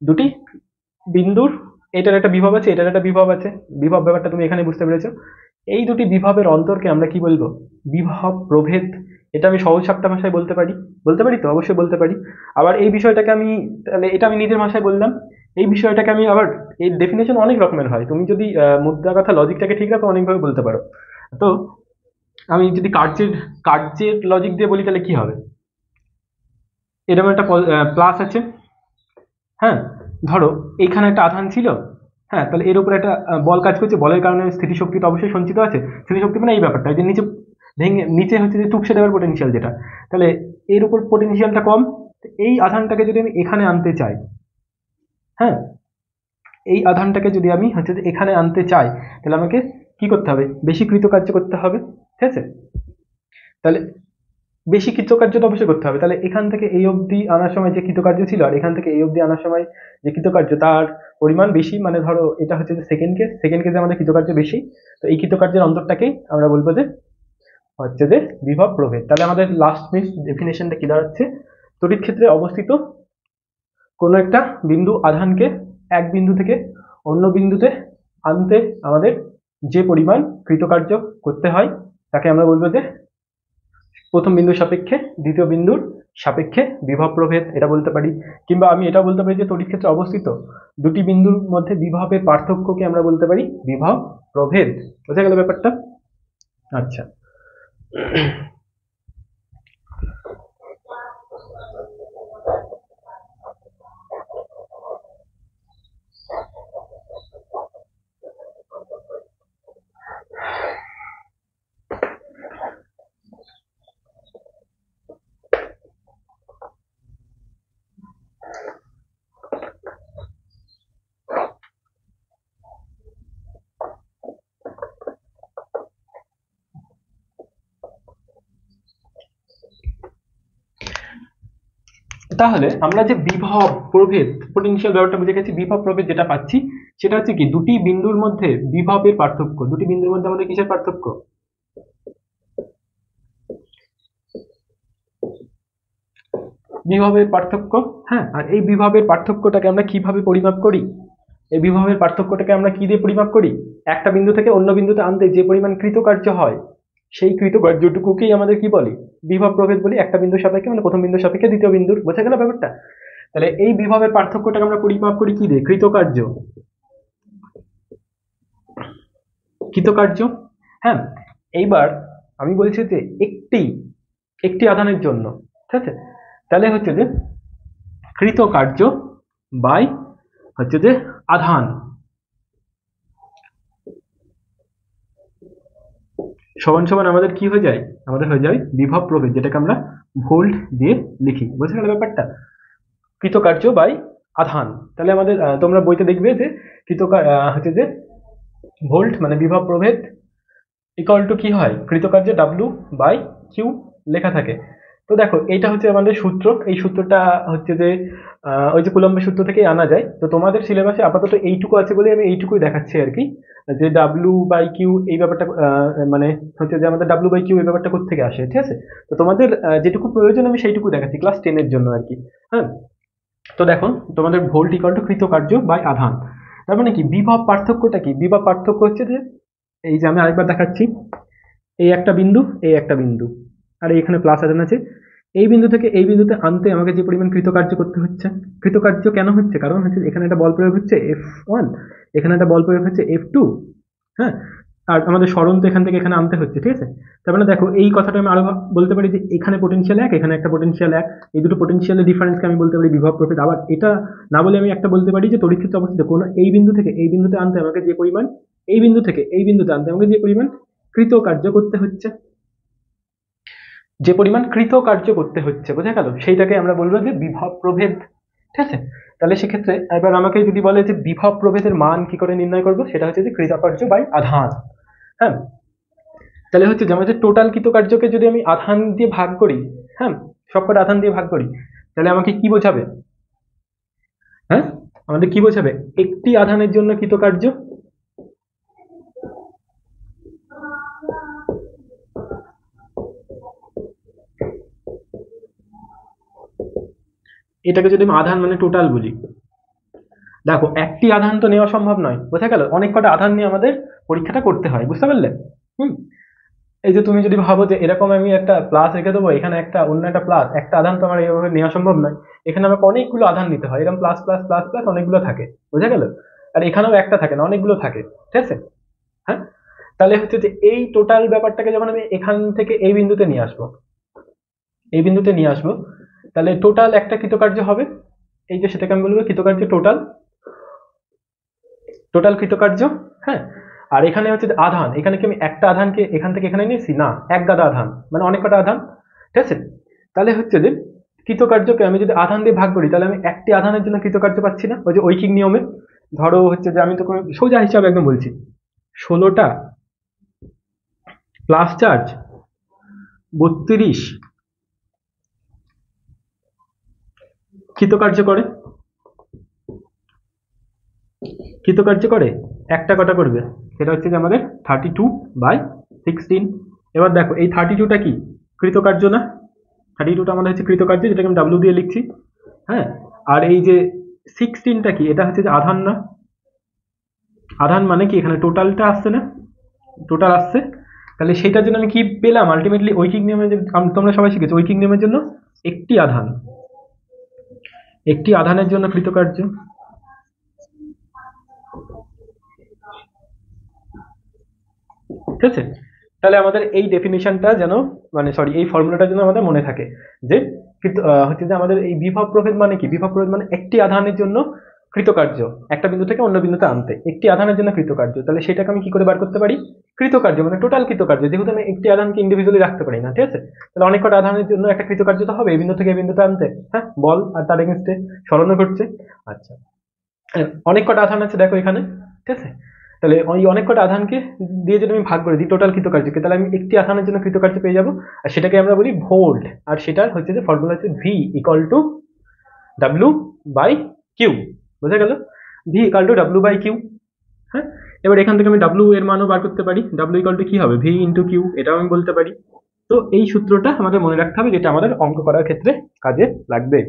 দুটি বিন্দুর, এটার একটা বিভব আছে, এটার একটা বিভব আছে, বিভব ব্যাপারটা তুমি এখানে বুঝতে পেরেছো। এই দুটি বিভবের অন্তরকে আমরা কি বলবো? বিভব প্রভেদ। এটা আমি সহজ সাপটা ভাষায় বলতে পারি, বলতে পারি তো অবশ্যই বলতে পারি। আবার এই বিষয়টাকে আমি, তাহলে এটা আমি নিজের ভাষায় বললাম, এই বিষয়টাকে আমি আবার, এই ডেফিনেশন অনেক রকমের হয়, তুমি যদি মুদ্রা কথা লজিকটাকে ঠিক রাখো অনেকভাবে বলতে পারো। তো আমি যদি কার্যের কার্যের লজিক দিয়ে বলি তাহলে কি হবে? এরকম একটা প্লাস আছে, হ্যাঁ ধরো এইখানে একটা আধান ছিল, হ্যাঁ তাহলে এর উপরে একটা বল কাজ করছে, বলের কারণে স্থিতিশক্তিটা অবশ্যই সঞ্চিত আছে। স্থিতিশক্তি মানে এই ব্যাপারটা, এই যে নিচে ভেঙে নিচে হচ্ছে যে টুকসে দেওয়ার পোটেনশিয়াল যেটা, তাহলে এর উপর পোটেনশিয়ালটা কম। এই আধানটাকে যদি আমি এখানে আনতে চাই, হ্যাঁ এই আধানটাকে যদি আমি হচ্ছে যে এখানে আনতে চাই তাহলে আমাকে কি করতে হবে? বেশি কৃতকার্য করতে হবে, ঠিক আছে? তাহলে বেশি কৃতকার্য তো অবশ্যই করতে হবে। তাহলে এখান থেকে এই অবধি আনার সময় যে কৃতকার্য ছিল আর এখান থেকে এই অবধি আনার সময় যে কৃতকার্য তার পরিমাণ বেশি, মানে ধরো এটা হচ্ছে যে সেকেন্ড কেস, সেকেন্ড কেসে আমাদের কৃতকার্য বেশি। তো এই কৃতকার্যের অন্তরটাকেই আমরা বলবো যে হচ্ছে যে বিভব প্রভেদ। তাহলে আমাদের লাস্ট মিস ডেফিনেশনটা কি দাঁড়াচ্ছে? তড়িৎ ক্ষেত্রে অবস্থিত কোনো একটা বিন্দু আধানকে এক বিন্দু থেকে অন্য বিন্দুতে আনতে আমাদের যে পরিমাণ কৃতকার্য করতে হয় তাকে আমরা বলবো যে প্রথম বিন্দুর সাপেক্ষে দ্বিতীয় বিন্দুর সাপেক্ষে বিভব প্রভেদ, এটা বলতে পারি। কিংবা আমি এটাও বলতে পারি যে তড়িৎ ক্ষেত্রে অবস্থিত দুটি বিন্দুর মধ্যে বিভবের পার্থক্যকে আমরা বলতে পারি বিভব প্রভেদ। বোঝা গেল ব্যাপারটা? আচ্ছা, তাহলে আমরা যে বিভব প্রভেদ পোটেনশিয়াল ব্যাপারটা বুঝে গেছি, বিভব প্রভেদ যেটা পাচ্ছি সেটা হচ্ছে কি দুটি বিন্দুর মধ্যে বিভবের পার্থক্য। দুটি বিন্দুর মধ্যে আমাদের কিসের পার্থক্য? বিভবের পার্থক্য। হ্যাঁ, আর এই বিভবের পার্থক্যটাকে আমরা কিভাবে পরিমাপ করি? এই বিভবের পার্থক্যটাকে আমরা কি দিয়ে পরিমাপ করি? একটা বিন্দু থেকে অন্য বিন্দুতে আনতে যে পরিমাণ কৃতকার্য হয় সেই কৃতকার্যটুকুকেই আমাদের কি বলি? বিভব প্রভেদ বলি। একটা বিন্দুর সাপেক্ষে মানে প্রথম বিন্দুর সাপেক্ষে দ্বিতীয় বিন্দুর। বোঝা গেল ব্যাপারটা? তাহলে এই বিভবের পার্থক্যটাকে আমরা পরিমাপ করি কি দিয়ে? কৃতকার্য, কৃতকার্য। হ্যাঁ, এইবার আমি বলছি যে একটি একটি আধানের জন্য, ঠিক আছে, তাহলে হচ্ছে যে কৃতকার্য বাই হচ্ছে যে আধান সমান সমান আমাদের কি হয়ে যায়? আমাদের হয়ে যায় বিভব প্রভেদ, যেটাকে আমরা ভোল্ট দিয়ে লিখি। বুঝতে গেল ব্যাপারটা? কৃতকার্য বাই আধান। তাহলে আমাদের তোমরা বইতে দেখবে যে হচ্ছে যে ভোল্ট মানে বিভব প্রভেদ ইকুয়াল টু কি হয়? কৃতকার্য ডাব্লু বাই কিউ লেখা থাকে। তো দেখো এইটা হচ্ছে আমাদের সূত্র, এই সূত্রটা হচ্ছে যে ওই যে কুলম্বের সূত্র থেকেই আনা যায়। তো তোমাদের সিলেবাসে আপাতত এইটুকু আছে বলে আমি এইটুকুই দেখাচ্ছি আর কি, যে ডাব্লু বাই কিউ এই ব্যাপারটা মানে হচ্ছে যে আমাদের ডাব্লু বাই কিউ এই ব্যাপারটা কোথা থেকে আসে, ঠিক আছে? তো তোমাদের যেটুকু প্রয়োজন আমি সেইটুকু দেখাচ্ছি ক্লাস 10 এর জন্য আর কি। হ্যাঁ, তো দেখো তোমাদের ভোল্ট ইকুয়াল টু কৃতকার্য বাই আধান। তার মানে কি বিভব পার্থক্যটা কি? বিভব পার্থক্য হচ্ছে যে এই যে আমি আরেকবার দেখাচ্ছি, এই একটা বিন্দু, এই একটা বিন্দু, আর এইখানে প্লাস আধান আছে। এই বিন্দু থেকে এই বিন্দুতে আনতে আমাকে যে পরিমাণ কৃতকার্য করতে হচ্ছে, কৃতকার্য কেন হচ্ছে? কারণ হচ্ছে এখানে একটা বল প্রয়োগ হচ্ছে F1, এখানে একটা বল প্রয়োগ হচ্ছে F2, হ্যাঁ, আর আমাদের সরণ তো এখান থেকে এখানে আনতে হচ্ছে, ঠিক আছে? তার মানে দেখো এই কথাটা আমি আরো বলতে পারি যে এখানে পোটেনশিয়াল এক, এখানে একটা পোটেনশিয়াল এক, এই দুটো পোটেনশিয়ালের ডিফারেন্সকে আমি বলতে পারি বিভব প্রভেদ। আবার এটা না বলে আমি একটা বলতে পারি যে তড়িৎ ক্ষেত্র অবস্থিত কোনো এই বিন্দু থেকে এই বিন্দুতে আনতে আমাকে যে পরিমাণ, এই বিন্দু থেকে এই বিন্দুতে আনতে আমাকে যে পরিমাণ কৃতকার্য করতে হচ্ছে, যে পরিমাণ কৃতকার্য করতে হচ্ছে, বোঝা গেল? সেইটাকে আমরা বলবো যে বিভব প্রভেদ, ঠিক আছে? তাহলে সেক্ষেত্রে এবার আমাকে যদি বলে যে বিভব প্রভেদের মান কি করে নির্ণয় করব, সেটা হচ্ছে যে কৃতকার্য বাই আধান। হ্যাঁ, তাহলে হচ্ছে যে আমাদের টোটাল কৃতকার্যকে যদি আমি আধান দিয়ে ভাগ করি, হ্যাঁ, সবকটা আধান দিয়ে ভাগ করি, তাহলে আমাকে কি বোঝাবে? হ্যাঁ, আমাদের কি বোঝাবে? একটি আধানের জন্য কৃতকার্য, এটাকে যদি আমি আধান মানে টোটাল বলি, দেখো একটি আধান তো নেওয়া সম্ভব নয়, বোঝা গেল? অনেক কটা আধান নিয়ে আমাদের পরীক্ষাটা করতে হয়, বুঝতে পারলে? হুম, এই যে তুমি যদি ভাবো যে এরকম আমি একটা প্লাস রেখে দেবো, এখানে একটা অন্য একটা প্লাস, একটা আধান তো আমার এইভাবে নেওয়া সম্ভব নয়, এখানে আমাকে অনেকগুলো আধান নিতে হয়, এরকম প্লাস প্লাস প্লাস প্লাস অনেকগুলো থাকে, বোঝা গেল? আর এখানেও একটা থাকে না, অনেকগুলো থাকে, ঠিক আছে? হ্যাঁ, তাহলে হচ্ছে যে এই টোটাল ব্যাপারটাকে যখন আমি এখান থেকে এই বিন্দুতে নিয়ে আসবো, এই বিন্দুতে নিয়ে আসবো, তাহলে টোটাল একটা কৃতকার্য হবে, এই যে সেটাকে আমি বলবো কৃতকার্য টোটাল, টোটাল কৃতকার্য। হ্যাঁ, আর এখানে হচ্ছে যে আধান, এখানে কি আমি একটা আধানকে এখান থেকে এখানে নিয়েছি? না, এক গাদা আধান, মানে অনেক কটা আধান, ঠিক আছে? তাহলে হচ্ছে যে কৃতকার্যকে আমি যদি আধান দিয়ে ভাগ করি, তাহলে আমি একটি আধানের জন্য কৃতকার্য পাচ্ছি না, ওই যে ঐকিক নিয়মে। ধরো হচ্ছে যে আমি তো কোনো সোজা হিসাবে একদম বলছি, 16টা প্লাস চার্জ 32 কৃতকার্য করে, কৃতকার্য করে, একটা কটা করবে? সেটা হচ্ছে যে আমাদের 32/16। এবার দেখো এই 32টা কি কৃতকার্য না? 32টা আমাদের হচ্ছে কৃতকার্য, যেটাকে আমি ডাব্লিউ দিয়ে লিখছি। হ্যাঁ, আর এই যে 16টা কি? এটা হচ্ছে যে আধান না? আধান মানে কি এখানে টোটালটা আসছে না? টোটাল আসছে। তাহলে সেটার জন্য আমি কি পেলাম আলটিমেটলি? ঐকিক নিয়মে যে তোমরা সবাই শিখেছো, ঐকিক নিয়মের জন্য একটি আধান, একটি আধানের জন্য কৃতকার্য, ঠিক আছে? তাহলে আমাদের এই ডেফিনিশনটা যেন, মানে সরি, এই ফর্মুলাটা যেন আমাদের মনে থাকে যে হচ্ছে যে আমাদের এই বিভব প্রভেদ মানে কি? বিভব প্রভেদ মানে একটি আধানের জন্য কৃতকার্য, একটা বিন্দু থেকে অন্য বিন্দুতে আনতে একটি আধানের জন্য কৃতকার্য। তাহলে সেটাকে আমি কি করে বার করতে পারি? কৃতকার্য মানে টোটাল কৃতকার্য, যেহেতু আমি একটি আধানকে ইন্ডিভিজুয়ালি রাখতে পারি না, ঠিক আছে? তাহলে অনেক কটা আধানের জন্য একটা কৃতকার্য তো হবে, এই বিন্দু থেকে এই বিন্দুতে আনতে, হ্যাঁ, বল আর তার এগেনস্টে সরণ ঘটছে। আচ্ছা, অনেক কটা আধান আছে দেখো এখানে, ঠিক আছে? তাহলে ওই অনেক কটা আধানকে দিয়ে যদি আমি ভাগ করে দিই টোটাল কৃতকার্যকে, তাহলে আমি একটি আধানের জন্য কৃতকার্য পেয়ে যাবো, আর সেটাকে আমরা বলি ভোল্ট। আর সেটার হচ্ছে যে ফর্মুলা হচ্ছে V equal to W by Q, বোঝা গেল? V equal to W by Q. হ্যাঁ, এবার এখান থেকে আমি ডাব্লিউ এর মানও বার করতে পারি, ডাব্লিউ ইকুয়াল টু কি হবে? ভি ইন্টু কিউ, এটাও আমি বলতে পারি। তো এই সূত্রটা আমাদের মনে রাখতে হবে, যেটা আমাদের অঙ্ক করার ক্ষেত্রে কাজে লাগবে।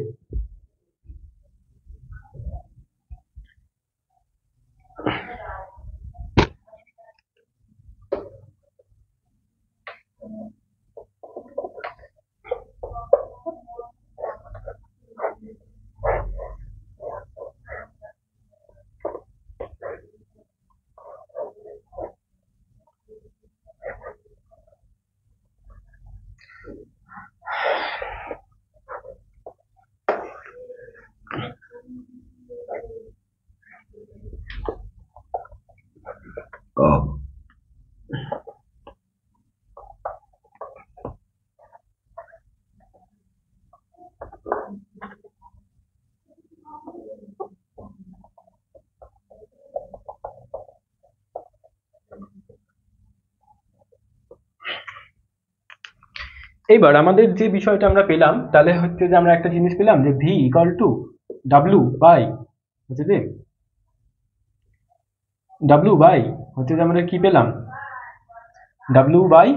এইবার আমাদের যে বিষয়টা আমরা পেলাম, তাহলে হচ্ছে যে আমরা একটা জিনিস পেলাম যে V equal to W by হচ্ছে যে ডাব্লিউ বাই হচ্ছে যে আমরা কি পেলাম? ডাব্লিউ বাই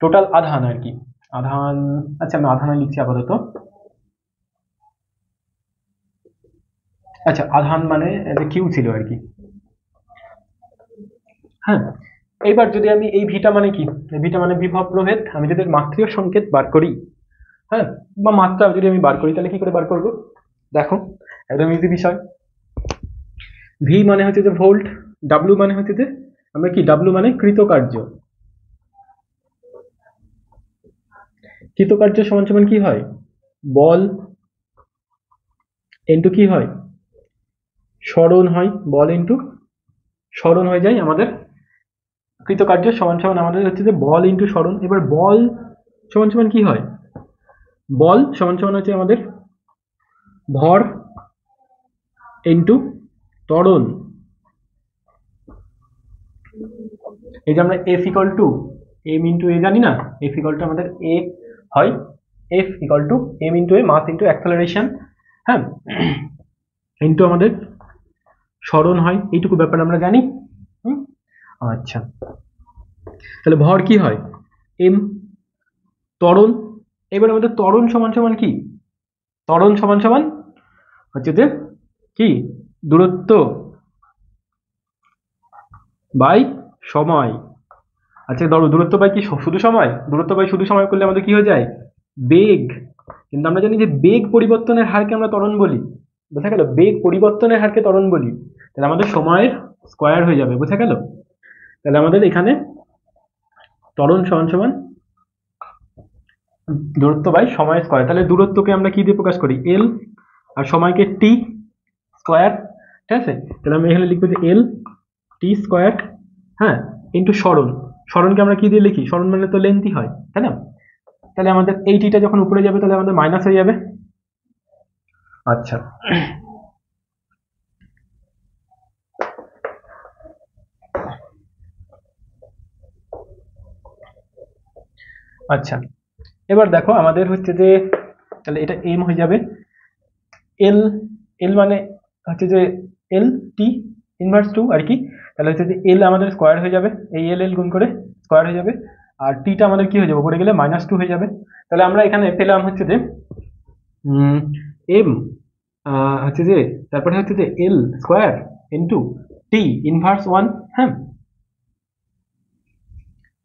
টোটাল আধান আর কি, আধান। আচ্ছা, আমি আধান লিখছি আপাতত। আচ্ছা, আধান মানে কিউ ছিল আর কি। হ্যাঁ, এইবার যদি আমি এই ভিটা মানে কি, ভিটা মানে বিভব প্রভেদ, আমি যদি এর মাত্রীয় সংকেত বার করি, হ্যাঁ, বা মাত্রা যদি আমি বার করি, তাহলে কি করে বার করবো? দেখো, একদম ইজি বিষয়। ভি মানে হচ্ছে যে ভোল্ট, ডাব্লু মানে হচ্ছে যে আমরা কি, ডাব্লু মানে কৃতকার্য। কৃতকার্য সমান সমান কি হয়, বল ইন্টু কি হয়, সরণ হয়, বল ইন্টু সরণ হয়ে যায় আমাদের। কৃতকার্য সমান সমান আমাদের হচ্ছে যে বল ইন্টু সরণ। এবার বল সমান সমান কি হয়, বল সমান সমান হচ্ছে আমাদের ভর ইন্টু ত্বরণ। এই যে আমরা F equal to M into A জানি না, এফ ইকুয়াল টু আমাদের এ হয়, F equal to M into A, mass into acceleration, হ্যাঁ, ইন্টু আমাদের সরণ হয়, এইটুকু ব্যাপার আমরা জানি। আচ্ছা, তাহলে ভর কি হয়, এম, ত্বরণ। এবার আমাদের ত্বরণ সমান সমান কি, ত্বরণ সমান সমান হচ্ছে যে কি, দূরত্ব বাই সময়। আচ্ছা ধরো, দূরত্ব বাই কি শুধু সময়, দূরত্ব বাই শুধু সময় করলে আমাদের কি হয়ে যায়, বেগ। কিন্তু আমরা জানি যে বেগ পরিবর্তনের হারকে আমরা ত্বরণ বলি, বোঝা গেল, বেগ পরিবর্তনের হারকে ত্বরণ বলি। তাহলে আমাদের সময়ের স্কয়ার হয়ে যাবে, বোঝা গেল। তাহলে আমাদের এখানে ত্বরণ সমান সমান দূরত্ব বাই সময় স্কয়ার। তাহলে দূরত্বকে আমরা কি দিয়ে প্রকাশ করি, এল, আর সময়কে টি স্কয়ার, ঠিক আছে। তাহলে আমি এখানে লিখবো যে এল টি স্কয়ার, হ্যাঁ, ইন্টু সরণ। সরণকে আমরা কি দিয়ে লিখি, সরণ মানে তো লেন্থই হয়, তাই না। তাহলে আমাদের এই টিটা যখন উপরে যাবে, তাহলে আমাদের মাইনাস হয়ে যাবে। আচ্ছা, আচ্ছা, এবার দেখো আমাদের হচ্ছে যে, তাহলে এটা এম হয়ে যাবে, এল, এল মানে হচ্ছে যে এল টি ইনভার্স টু আর কি। তাহলে হচ্ছে যে এল আমাদের স্কোয়ার হয়ে যাবে, এই এল এল গুণ করে স্কোয়ার হয়ে যাবে, আর টিটা আমাদের কি হয়ে যাবে, উপরে গেলে মাইনাস টু হয়ে যাবে। তাহলে আমরা এখানে পেলাম হচ্ছে যে এম হচ্ছে যে, তারপরে হচ্ছে যে L square into T inverse one, হ্যাঁ।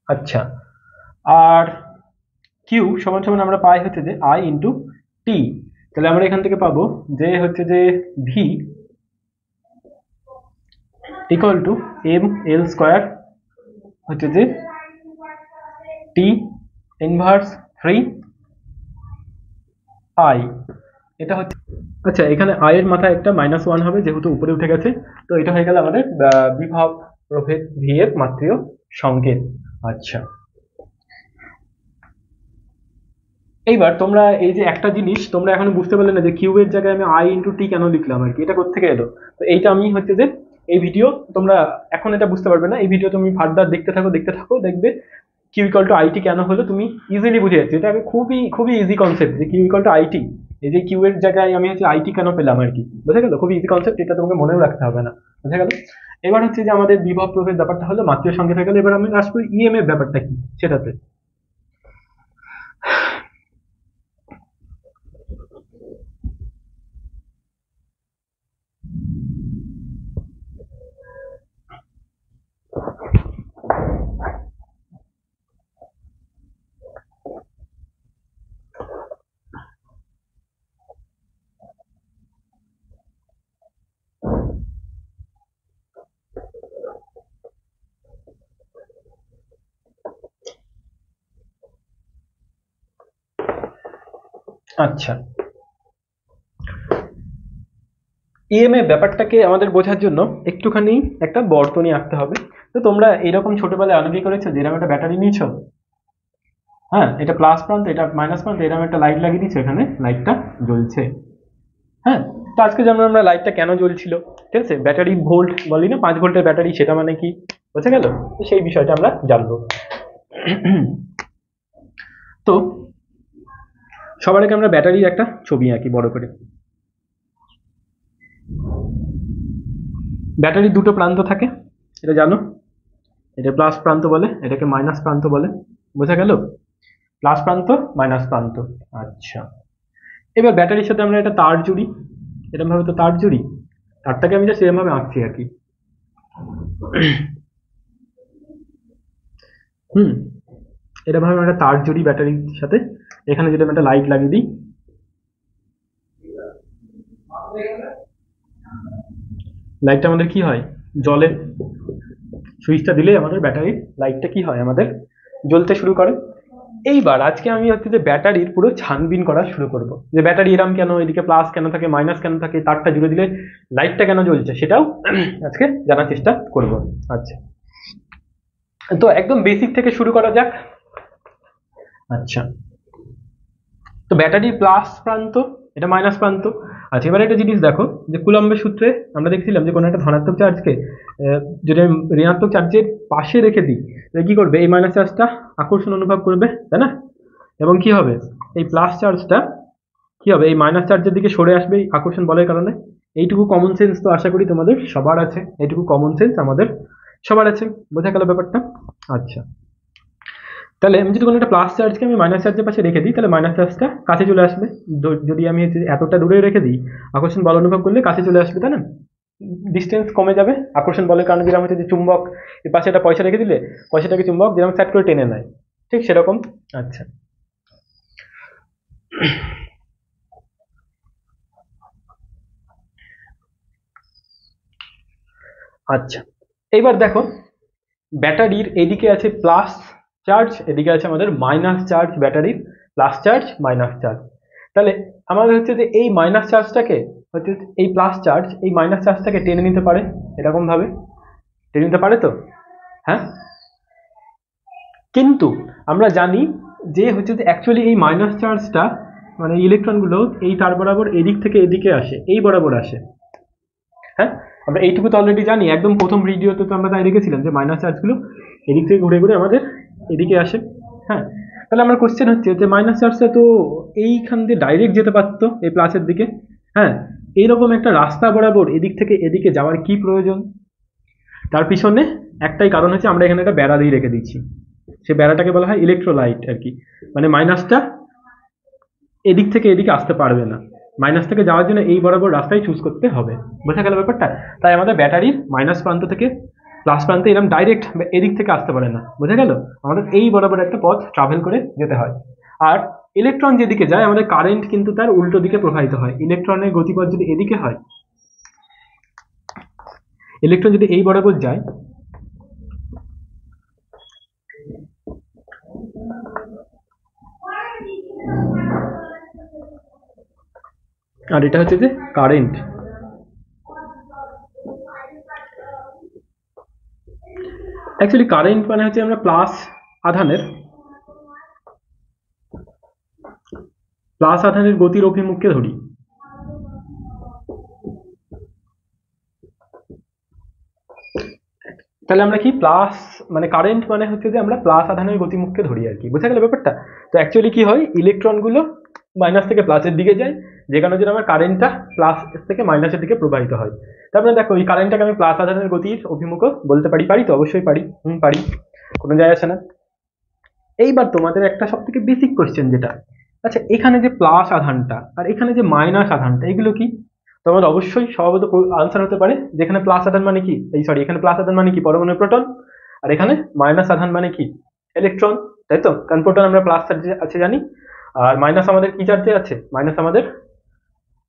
আচ্ছা, আর কিউ সমান সমান আমরা পাই হচ্ছে যে আই ইন্টু টি। তাহলে আমরা এখান থেকে পাবো যে হচ্ছে যে V equal to M L square হচ্ছে যে টি ইনভার্স 3 আই, এটা হচ্ছে। আচ্ছা, এখানে আই এর মাথায় একটা মাইনাস ওয়ান হবে, যেহেতু উপরে উঠে গেছে। তো এটা হয়ে গেল আমাদের বিভব প্রভেদ ভি এর মাত্রীয় সংকেত। আচ্ছা, এইবার তোমরা এই যে একটা জিনিস তোমরা এখন বুঝতে পারলে না যে কিউবের জায়গায় আমি আই ইন্টু টি কেন লিখলাম আর কি, এটা কোথেকে এলো। তো এইটা আমি হচ্ছে যে এই ভিডিও, তোমরা এখন এটা বুঝতে পারবে না, এই ভিডিও তুমি ফার্দার দেখতে থাকো, দেখবে কিউ ইকুয়াল টু আইটি কেন হলো, তুমি ইজিলি বুঝে যাচ্ছ। এটা খুবই খুবই ইজি কনসেপ্ট যে কিউ ইকুয়াল টু আইটি, এই যে কিউ এর জায়গায় আমি হচ্ছে আইটি কেন পেলাম আর কি, বুঝা গেল। খুবই ইজি কনসেপ্ট, এটা তোমাকে মনেও রাখতে হবে না, বুঝা গেল। এবার হচ্ছে যে আমাদের বিভব প্রভেদ ব্যাপারটা হলো মাত্রীয় সংকেত হয়ে গেল। এবার আমি আসবো ইএম এর ব্যাপারটা কি সেটাতে। আচ্ছা, ইএমএ ব্যাপারটাকে আমাদের বোঝার জন্য একটুখানি একটা বর্তনী আঁকতে হবে। তো তোমরা এরকম ছোটবেলায় অনেকেই করেছো, যেরকম একটা ব্যাটারি নিয়েছো, হ্যাঁ, এটা প্লাস প্রান্ত, এটা মাইনাস প্রান্ত, এরকম একটা লাইট লাগিয়ে দিচ্ছ, এখানে লাইটটা জ্বলছে, হ্যাঁ। তো আজকে যেমন আমরা লাইটটা কেন জ্বলছিল, ঠিক আছে, ব্যাটারি ভোল্ট বলি না, 5 ভোল্টের ব্যাটারি, সেটা মানে কি, বোঝা গেল। তো সেই বিষয়টা আমরা জানবো। তো সবার আগে আমরা ব্যাটারির একটা ছবি আঁকি বড় করে। ব্যাটারির দুটো প্রান্ত থাকে, এটা জানো, এটা প্লাস প্রান্ত বলে, এটাকে মাইনাস প্রান্ত বলে, বোঝা গেল, প্লাস প্রান্ত মাইনাস প্রান্ত। আচ্ছা, এবার ব্যাটারির সাথে আমরা একটা তার জুড়ি, এরকম ভাবে তো তার জুড়ি, তারটাকে আমি জাস্ট এরকম ভাবে আঁকছি আর কি। হুম, এরকম ভাবে একটা তার জুড়ি ব্যাটারির সাথে, এখানে যদি আমি একটা লাইট লাগিয়ে দিই, লাইটটা আমাদের কি হয়, জলে সুইচটা দিলে আমাদের ব্যাটারির লাইটটা কি হয়, আমাদের জ্বলতে শুরু করে। এইবার আজকে আমি হচ্ছে যে ব্যাটারির পুরো ছানবিন করা শুরু করব, যে ব্যাটারি এরম কেন, এদিকে প্লাস কেন থাকে, মাইনাস কেন থাকে, তারটা জুড়ে দিলে লাইটটা কেন জ্বলছে, সেটাও আজকে জানার চেষ্টা করব। আচ্ছা, তো একদম বেসিক থেকে শুরু করা যাক। আচ্ছা, তো ব্যাটারির প্লাস প্রান্ত, এটা মাইনাস প্রান্ত। আচ্ছা, এবার একটা জিনিস দেখো, যে কুলম্বের সূত্রে আমরা দেখছিলাম যে কোনো একটা ধনাত্মক চার্জকে যদি আমি ঋণাত্মক চার্জের পাশে রেখে দিই, তাহলে কি করবে, এই মাইনাস চার্জটা আকর্ষণ অনুভব করবে, তাই না? এবং কি হবে, এই প্লাস চার্জটা কি হবে, এই মাইনাস চার্জের দিকে সরে আসবে এই আকর্ষণ বলের কারণে। এইটুকু কমন সেন্স তো আশা করি তোমাদের সবার আছে, এইটুকু কমন সেন্স আমাদের সবার আছে। বোঝা গেল ব্যাপারটা? আচ্ছা, তাহলে আমি যদি কোনো একটা প্লাস চার্জকে আমি মাইনাস চার্জের পাশে রেখে দিই, তাহলে মাইনাস চার্জটা কাছে চলে আসবে। যদি আমি এতটা দূরে রেখে দিই, আকর্ষণ বল অনুভব করলে কাছে চলে আসবে, তাই না? ডিস্টেন্স কমে যাবে আকর্ষণ বলের কারণে। যেরকম হচ্ছে যে চুম্বক এর পাশে একটা পয়সা রেখে দিলে, পয়সাটাকে চুম্বক যেরকম স্যাট করে টেনে নেয়, ঠিক সেরকম। আচ্ছা, আচ্ছা, এইবার দেখো, ব্যাটারির এদিকে আছে প্লাস চার্জ, এদিকে আছে আমাদের মাইনাস চার্জ, ব্যাটারির প্লাস চার্জ মাইনাস চার্জ। তাহলে আমাদের হচ্ছে যে এই মাইনাস চার্জটাকে হচ্ছে, এই প্লাস চার্জ এই মাইনাস চার্জটাকে টেনে নিতে পারে, এরকম ভাবে টেনে নিতে পারে তো, হ্যাঁ। কিন্তু আমরা জানি যে হচ্ছে যে অ্যাকচুয়ালি এই মাইনাস চার্জটা, মানে ইলেকট্রনগুলো এই তার বরাবর এদিক থেকে এদিকে আসে, এই বরাবর আসে, হ্যাঁ। আমরা এইটুকু তো অলরেডি জানি, একদম প্রথম ভিডিওতে তো আমরা তাই দেখেছিলাম যে মাইনাস চার্জগুলো এদিক থেকে ঘুরে ঘুরে আমাদের এদিকে আসে, হ্যাঁ। তাহলে আমার কোশ্চেন হচ্ছে যে মাইনাস চার্জটা তো এইখান দিয়ে ডাইরেক্ট যেতে পারতো এই প্লাসের দিকে, হ্যাঁ। এইরকম একটা রাস্তা বরাবর এদিক থেকে এদিকে যাওয়ার কি প্রয়োজন? তার পিছনে একটাই কারণ হচ্ছে, আমরা এখানে একটা বেড়া দিয়ে রেখে দিচ্ছি, সে বেড়াটাকে বলা হয় ইলেকট্রোলাইট আর কি। মানে মাইনাসটা এদিক থেকে এদিকে আসতে পারবে না, মাইনাস থেকে যাওয়ার জন্য এই বরাবর রাস্তায় চুজ করতে হবে। বোঝা গেল ব্যাপারটা? তাই আমাদের ব্যাটারির মাইনাস প্রান্ত থেকে প্লাস প্রান্তে এরকম ডাইরেক্ট এদিক থেকে আসতে পারে না, বোঝা গেল? আমাদের এই বরাবর একটা পথ ট্রাভেল করে যেতে হয়। আর ইলেকট্রন যেদিকে যায়, আমাদের কারেন্ট কিন্তু তার উল্টো দিকে প্রবাহিত হয়। ইলেকট্রনের গতিপথ যদি এদিকে হয়, ইলেকট্রন যদি এই বরাবর যায়, আর এটা হচ্ছে যে কারেন্ট। অ্যাকচুয়ালি কারেন্ট মানে হচ্ছে আমরা প্লাস আধানের গতির অভিমুখকে ধরি। তাহলে আমরা কি প্লাস, মানে কারেন্ট মানে হচ্ছে যে আমরা প্লাস আধানের গতিমুখকে ধরি আর কি। বোঝা গেল ব্যাপারটা? তো অ্যাকচুয়ালি কি হয়, ইলেকট্রনগুলো মাইনাস থেকে প্লাসের দিকে যায়, যে কারণে যেন আমার কারেন্টটা প্লাস থেকে মাইনাসের দিকে প্রবাহিত হয়। তারপরে দেখো, এই কারেন্টটাকে আমি প্লাস আধানের গতির অভিমুখও বলতে পারি, পারি তো? অবশ্যই পারি, পারি, কোনো যায় আসে না। এইবার তোমাদের একটা সব থেকে বেসিক কোয়েশ্চেন যেটা, আচ্ছা এখানে যে প্লাস আধানটা আর এখানে যে মাইনাস আধানটা, এগুলো কি? তোমাদের অবশ্যই স্বভাবত আনসার হতে পারে, যেখানে প্লাস আধান মানে কি, এই সরি, এখানে প্লাস আধান মানে কি, পরমাণু প্রোটন, আর এখানে মাইনাস আধান মানে কি, ইলেকট্রন, তাই তো? কারণ প্রোটন আমরা প্লাস চার্জে আছে জানি, আর মাইনাস আমাদের কি চার্জে আছে, মাইনাস আমাদের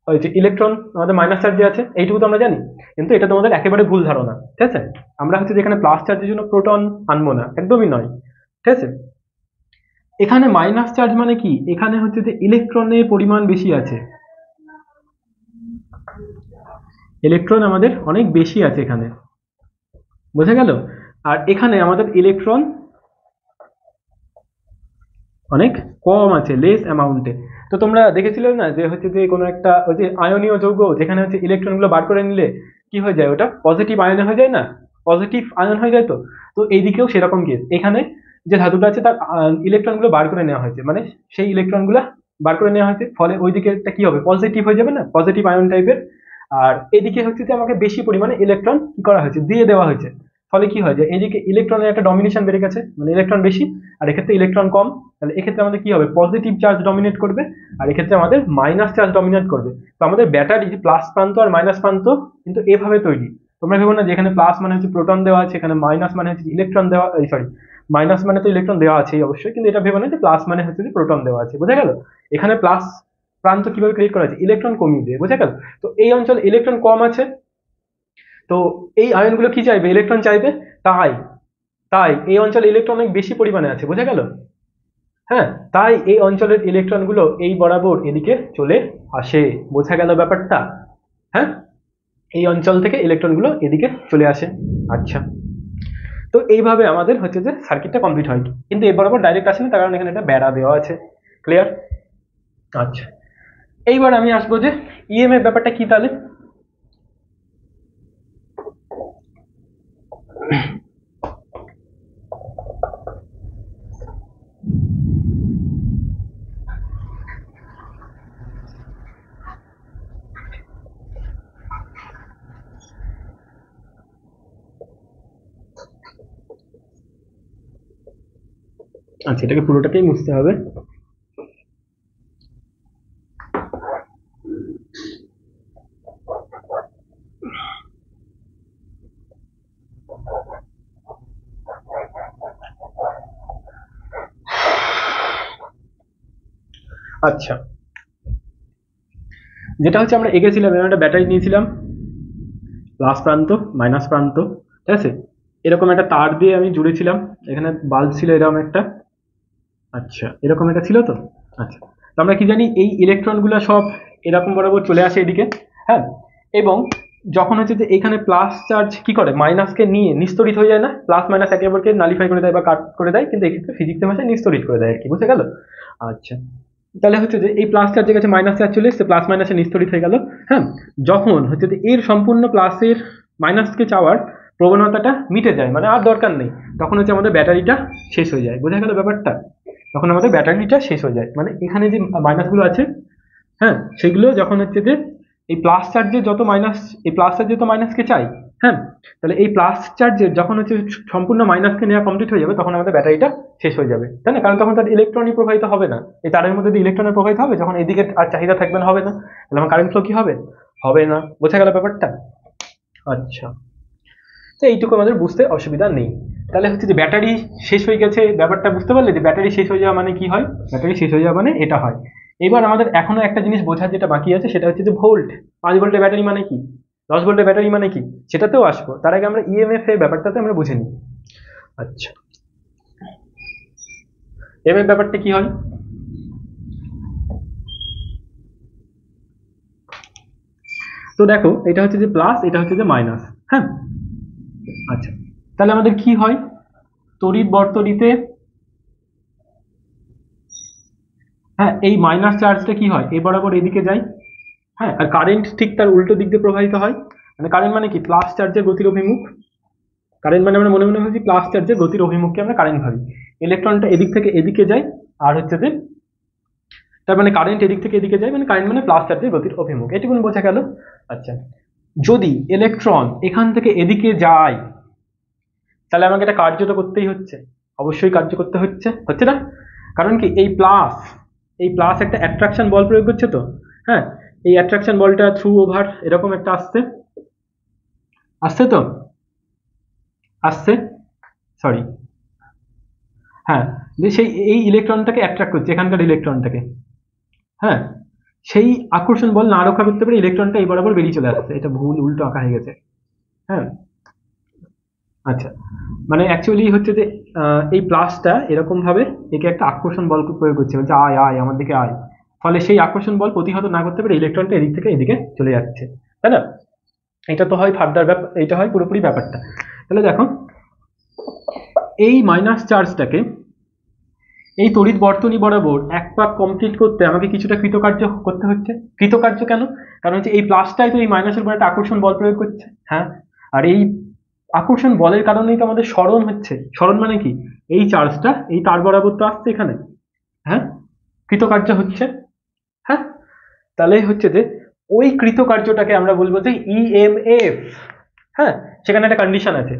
ওই যে ইলেকট্রন আমাদের মাইনাস চার্জে আছে, এইটুকু তো আমরা জানি। কিন্তু এটা তোমাদের একেবারে ভুল ধারণা, ঠিক আছে? আমরা হচ্ছে যেখানে প্লাস চার্জের জন্য প্রোটন আনবো না, একদমই নয়, ঠিক আছে? এখানে মাইনাস চার্জ মানে কি, এখানে হচ্ছে যে ইলেকট্রনের পরিমাণ বেশি আছে, ইলেকট্রন আমাদের অনেক বেশি আছে এখানে, বোঝা গেল? আর এখানে আমাদের ইলেকট্রন অনেক কম আছে, লেস অ্যামাউন্টে। তো তোমরা দেখেছিলে না যে হচ্ছে যে কোনো একটা ওই যে আয়নীয় যৌগ, যেখানে হচ্ছে ইলেকট্রনগুলো বার করে নিলে কি হয়ে যায়, ওটা পজিটিভ আয়নে হয়ে যায় না, পজিটিভ আয়ন হয়ে যায়। তো তো এইদিকেও সেরকম কেস, এখানে যে ধাতুটা আছে তার ইলেকট্রনগুলো বার করে নেওয়া হয়েছে, মানে সেই ইলেকট্রনগুলো বার করে নেওয়া হয়েছে, ফলে ওই দিকেরটা কি হবে, পজিটিভ হয়ে যাবে না, পজিটিভ আয়ন টাইপের। আর এদিকে হচ্ছে যে আমাকে বেশি পরিমাণে ইলেকট্রন কি করা হয়েছে, দিয়ে দেওয়া হয়েছে, ফলে কি হয় যে এইদিকে ইলেকট্রনের একটা ডমিনেশন বেড়ে গেছে, মানে ইলেকট্রন বেশি, আর এক্ষেত্রে ইলেকট্রন কম। তাহলে এক্ষেত্রে আমাদের কি হবে, পজিটিভ চার্জ ডমিনেট করবে, আর এক্ষেত্রে আমাদের মাইনাস চার্জ ডমিনেট করবে। তো আমাদের ব্যাটারি প্লাস প্রান্ত আর মাইনাস প্রান্ত কিন্তু এভাবে তৈরি। তোমরা ভেবো না যেখানে প্লাস মানে হচ্ছে প্রোটন দেওয়া আছে, এখানে মাইনাস মানে হচ্ছে ইলেকট্রন দেওয়া, সরি মাইনাস মানে তো ইলেকট্রন দেওয়া আছেই অবশ্যই, কিন্তু এটা ভেবো না যে প্লাস মানে হচ্ছে যে প্রোটন দেওয়া আছে, বোঝা গেল? এখানে প্লাস প্রান্ত কিভাবে ক্রিয়েট করা আছে, ইলেকট্রন কমিয়ে দিয়ে, বোঝা গেল? তো এই অঞ্চল ইলেকট্রন কম আছে, তো এই আয়নগুলো কি চাইবে, ইলেকট্রন চাইবে, তাই তাই এই অঞ্চলে ইলেকট্রন অনেক বেশি পরিমাণে আছে, বোঝা গেল? হ্যাঁ, তাই এই অঞ্চলের ইলেকট্রনগুলো এই বরাবর এদিকে চলে আসে, বোঝা গেল ব্যাপারটা? হ্যাঁ, এই অঞ্চল থেকে ইলেকট্রনগুলো এদিকে চলে আসে। আচ্ছা, তো এইভাবে আমাদের হচ্ছে যে সার্কিটটা কমপ্লিট হয়, কিন্তু এর বরাবর ডাইরেক্ট আসে না, তার কারণ এখানে একটা বেড়া দেওয়া আছে। ক্লিয়ার? আচ্ছা, এইবার আমি আসবো যে ইএমএফ ব্যাপারটা কি তাহলে। আচ্ছা, এটাকে পুরোটাকেই মুছতে হবে। আচ্ছা, যেটা হচ্ছে আমরা এঁকেছিলাম, একটা ব্যাটারি নিয়েছিলাম, প্লাস প্রান্ত মাইনাস প্রান্ত, ঠিক আছে, এরকম একটা তার দিয়ে আমি জুড়েছিলাম, এখানে বাল্ব ছিল এরকম একটা। আচ্ছা, এরকম একটা ছিল তো। আচ্ছা, তো আমরা কি জানি, এই ইলেকট্রনগুলো সব এরকম বরাবর চলে আসে এদিকে। হ্যাঁ, এবং যখন হচ্ছে যে এখানে প্লাস চার্জ কি করে, মাইনাসকে নিয়ে নিস্তড়িত হয়ে যায় না, প্লাস মাইনাস একে অপরকে নালিফাই করে দেয় বা কাট করে দেয়, কিন্তু এক্ষেত্রে ফিজিক্সের ভাষায় নিস্তড়িত করে দেয় আর কি, বুঝে গেল? আচ্ছা, তাহলে হচ্ছে যে এই প্লাস চার্জের কাছে মাইনাস চার্জ চলে এসছে, প্লাস মাইনাসে নিস্তড়িত হয়ে গেল। হ্যাঁ, যখন হচ্ছে যে এর সম্পূর্ণ প্লাসের মাইনাসকে চাওয়ার প্রবণতাটা মিটে যায়, মানে আর দরকার নেই, তখন হচ্ছে আমাদের ব্যাটারিটা শেষ হয়ে যায়, বোঝা গেল ব্যাপারটা? তখন আমাদের ব্যাটারিটা শেষ হয়ে যায়, মানে এখানে যে মাইনাসগুলো আছে, হ্যাঁ, সেগুলো যখন হচ্ছে যে এই প্লাস চার্জের যত মাইনাস, এই প্লাস চার্জের তো মাইনাসকে চাই। হ্যাঁ, তাহলে এই প্লাস চার্জের যখন হচ্ছে সম্পূর্ণ মাইনাসকে নেওয়া কমপ্লিট হয়ে যাবে, তখন আমাদের ব্যাটারিটা শেষ হয়ে যাবে, তাই না? কারণ তখন তার ইলেকট্রনই প্রবাহিত হবে না, এই তারের মধ্যে দিয়ে ইলেকট্রনের প্রবাহিত হবে, যখন এদিকে আর চাহিদা থাকবে না, হবে না, তাহলে আমার কারেন্ট ফ্লো কি হবে, হবে না, বোঝা গেল ব্যাপারটা? আচ্ছা, তো এইটুকু আমাদের বুঝতে অসুবিধা নেই। তাহলে হচ্ছে যে ব্যাটারি শেষ হয়ে গেছে, ব্যাপারটা বুঝতে পারলে যে ব্যাটারি শেষ হয়ে যাওয়া মানে কি হয়, ব্যাটারি শেষ হয়ে যাওয়া মানে এটা হয়। এবার আমাদের এখনো একটা জিনিস বোঝার যেটা বাকি আছে, সেটা হচ্ছে যে ভোল্ট, 5 ভোল্টের ব্যাটারি মানে কি, 10 ভোল্টের ব্যাটারি মানে কি, সেটাতেও আসবো, তার আগে আমরা ইএমএফ এর ব্যাপারটাতে আমরা বুঝে নিই। আচ্ছা, ইএমএফ ব্যাপারটা কি হয়, তো দেখো এটা হচ্ছে যে প্লাস, এটা হচ্ছে যে মাইনাস। হ্যাঁ, আচ্ছা, তাহলে আমাদের কি হয়, তড়িৎ বর্তনীতে, হ্যাঁ, এই মাইনাস চার্জটা কি হয়, এ বরাবর এদিকে যায়। হ্যাঁ, আর কারেন্ট ঠিক তার উল্টো দিক দিয়ে প্রবাহিত হয়, মানে কারেন্ট মানে কি, প্লাস চার্জের গতির অভিমুখ। কারেন্ট মানে আমরা মনে মনে ভাবি প্লাস চার্জের গতির অভিমুখকে আমরা কারেন্ট ভাবি। ইলেকট্রনটা এদিক থেকে এদিকে যায়, আর হচ্ছে যে তার মানে কারেন্ট এদিক থেকে এদিকে যায়, মানে কারেন্ট মানে প্লাস চার্জের গতির অভিমুখ, এটুকুন বোঝা গেল। আচ্ছা, যদি ইলেকট্রন এখান থেকে এদিকে যায়, তাহলে আমাকে এটা কার্য তো করতেই হচ্ছে, অবশ্যই কার্য করতে হচ্ছে, হচ্ছে না? কারণ কি, এই প্লাস একটা অ্যাট্রাকশন বল প্রয়োগ করছে তো। হ্যাঁ, এই অ্যাট্রাকশন বলটা থ্রু ওভার এরকম একটা আসছে, আসছে তো, আসছে, সরি, হ্যাঁ, যে সেই এই ইলেকট্রনটাকে অ্যাট্রাক্ট করছে, এখানকার ইলেকট্রনটাকে। হ্যাঁ, সেই আকর্ষণ বল না রক্ষা করতে পারে ইলেকট্রনটা এই বরাবর বেরিয়ে চলে আসছে, এটা ভুল, উল্টো আঁকা হয়ে গেছে। হ্যাঁ, আচ্ছা, মানে অ্যাকচুয়ালি হচ্ছে যে এই প্লাসটা এরকম ভাবে একে একটা আকর্ষণ বল প্রয়োগ করছে, বলছে আয় আয় আমার দিকে আয়, ফলে সেই আকর্ষণ বল প্রতিহত না করতে পারে ইলেকট্রনটা এদিক থেকে এদিকে চলে যাচ্ছে, তাই না? এটা তো হয় ফার্দার ব্যাপার, এটা হয় পুরোপুরি ব্যাপারটা। তাহলে দেখো, এই মাইনাস চার্জটাকে এই তড়িৎ বর্তনী বরাবর এক পাক কমপ্লিট করতে আমাকে কিছুটা কৃতকার্য করতে হচ্ছে। কৃতকার্য কেন? কারণ হচ্ছে এই প্লাসটাই তো এই মাইনাসের উপর একটা আকর্ষণ বল প্রয়োগ করছে। হ্যাঁ, আর এই আকর্ষণ বলের কারণেই তো আমাদের স্মরণ হচ্ছে। স্মরণ মানে কি, এই চার্জটা এই তার বরাবর তো আসছে এখানে। হ্যাঁ, কৃতকার্য হচ্ছে। হ্যাঁ, তাহলে হচ্ছে যে ওই কৃতকার্যটাকে আমরা বলবো যে ইএমএফ। হ্যাঁ, সেখানে একটা কন্ডিশন আছে,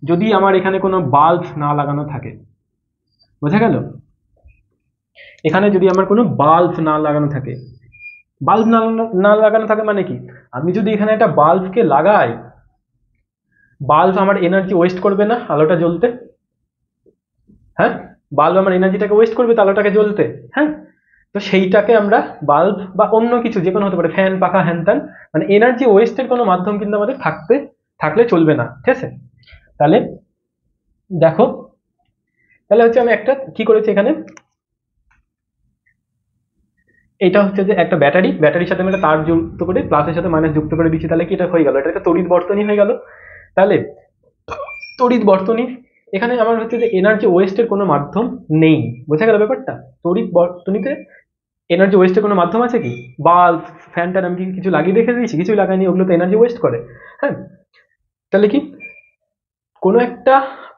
যদি আমার এখানে কোনো বাল্ব না লাগানো থাকে, বোঝা গেল? এখানে যদি আমার কোনো বাল্ব না লাগানো থাকে, বাল্ব না লাগানো থাকে মানে কি, আমি যদি এখানে একটা বাল্বকে লাগাই, বাল্ব আমার এনার্জি ওয়েস্ট করবে না আলোটা জ্বলতে? হ্যাঁ, বাল্ব আমার এনার্জিটাকে ওয়েস্ট করবে তো আলোটাকে জ্বলতে। হ্যাঁ, তো সেইটাকে আমরা বাল্ব বা অন্য কিছু যে কোনো হতে পারে, ফ্যান পাখা হ্যান ত্যান, মানে এনার্জি ওয়েস্টের কোনো মাধ্যম কিন্তু আমাদের থাকলে চলবে না, ঠিক আছে? তাহলে দেখো, তাহলে হচ্ছে আমি একটা কি করেছি এখানে, এটা হচ্ছে যে একটা ব্যাটারির সাথে আমি একটা তার যুক্ত করে প্লাসের সাথে মাইনাস যুক্ত করে দিচ্ছি, তাহলে কি এটা হয়ে গেল, এটা একটা তড়িৎ বর্তনী হয়ে গেল। তাহলে তড়িৎ বর্তনী, এখানে আমার হচ্ছে যে এনার্জি ওয়েস্টের কোনো মাধ্যম নেই, বোঝা গেল ব্যাপারটা? তড়িৎ বর্তনীতে এনার্জি ওয়েস্টের কোনো মাধ্যম আছে কি? বাল্ব ফ্যান ট্যান আমি কি কিছু লাগিয়ে রেখে দিয়েছি? কিছুই লাগাইনি, ওগুলো তো এনার্জি ওয়েস্ট করে। হ্যাঁ, তাহলে কি কোনো একটা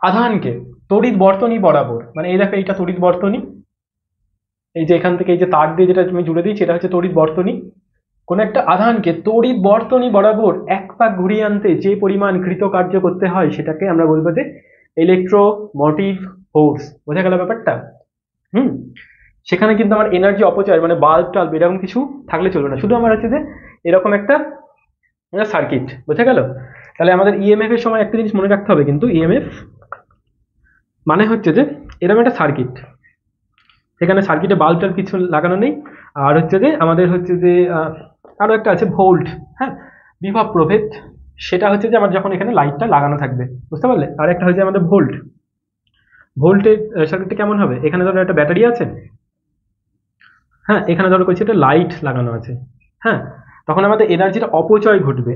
আধানকে তড়িৎ বর্তনী বরাবর, মানে এই দেখো এইটা তড়িৎ বর্তনী, এই যে এখান থেকে এই যে তার দিয়ে যেটা তুমি জুড়ে দিয়েছি এটা হচ্ছে তড়িৎ বর্তনী। কোন একটা আধানকে তড়িৎ বর্তনী বরাবর এক পাক ঘুরিয়ে আনতে যে পরিমাণ কৃতকার্য করতে হয় সেটাকে আমরা বলবো যে ইলেকট্রোমোটিভ ফোর্স, বোঝা গেল ব্যাপারটা? হুম, সেখানে কিন্তু আমার এনার্জি অপচয় মানে বাল্ব টাল্ব এরকম কিছু থাকলে চলবে না, শুধু আমার হচ্ছে যে এরকম একটা সার্কিট, বোঝা গেল? তাহলে আমাদের ইএমএফ এর সময় একটা জিনিস মনে রাখতে হবে, কিন্তু ইএমএফ মানে হচ্ছে যে এরকম একটা সার্কিট, সেখানে সার্কিটে বাল্ব টাল্ব কিছু লাগানো নেই, আর হচ্ছে যে আমাদের হচ্ছে যে আরো একটা আছে ভোল্ট, হ্যাঁ, বিভব প্রভেদ, সেটা হচ্ছে যে আমার যখন এখানে লাইটটা লাগানো থাকবে, বুঝতে পারলে? আর একটা হচ্ছে আমাদের ভোল্টের সার্কিটটা কেমন হবে, এখানে ধরো একটা ব্যাটারি আছে, হ্যাঁ, এখানে ধরো করছি একটা লাইট লাগানো আছে, হ্যাঁ, তখন আমাদের এনার্জিটা অপচয় ঘটবে,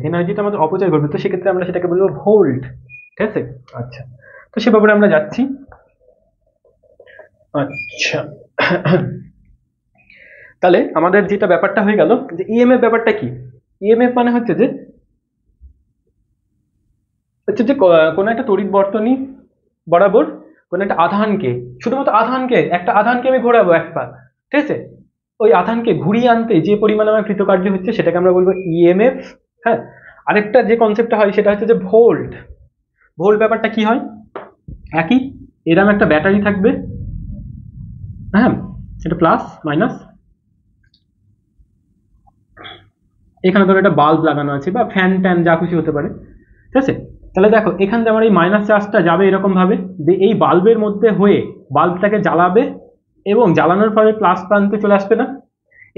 তো সেক্ষেত্রে আমরা সেটাকে বলবো ভোল্ট, ঠিক আছে? আচ্ছা, তো সে ব্যাপারে আমরা যাচ্ছি। আচ্ছা, তাহলে আমাদের যেটা ব্যাপারটা হয়ে গেল যে ইএমএফ ব্যাপারটা কি, ইএমএফ মানে হচ্ছে যে কোনো একটা তড়িৎ বর্তনী বরাবর কোনো একটা আধানকে, শুধুমাত্র আধানকে, একটা আধানকে আমি ঘোরাবো এক পা, ঠিক আছে? ওই আধানকে ঘুরিয়ে আনতে যে পরিমাণ আমার কৃতকার্য হচ্ছে সেটাকে আমরা বলবো ইএমএফ। হ্যাঁ, আরেকটা যে কনসেপ্টটা হয় সেটা হচ্ছে যে ভোল্ট। ভোল্ট ব্যাপারটা কি হয়, একই, এরকম একটা ব্যাটারি থাকবে, হ্যাঁ, এটা প্লাস মাইনাস, এখানে ধরো একটা বাল্ব লাগানো আছে বা ফ্যান ট্যান যা খুশি হতে পারে, ঠিক আছে? তাহলে দেখো এখান থেকে আমার এই মাইনাস চার্জটা যাবে এরকম ভাবে যে এই বাল্বের মধ্যে হয়ে বাল্বটাকে জ্বালাবে এবং জ্বালানোর ফলে প্লাস প্রান্তে চলে আসবে না?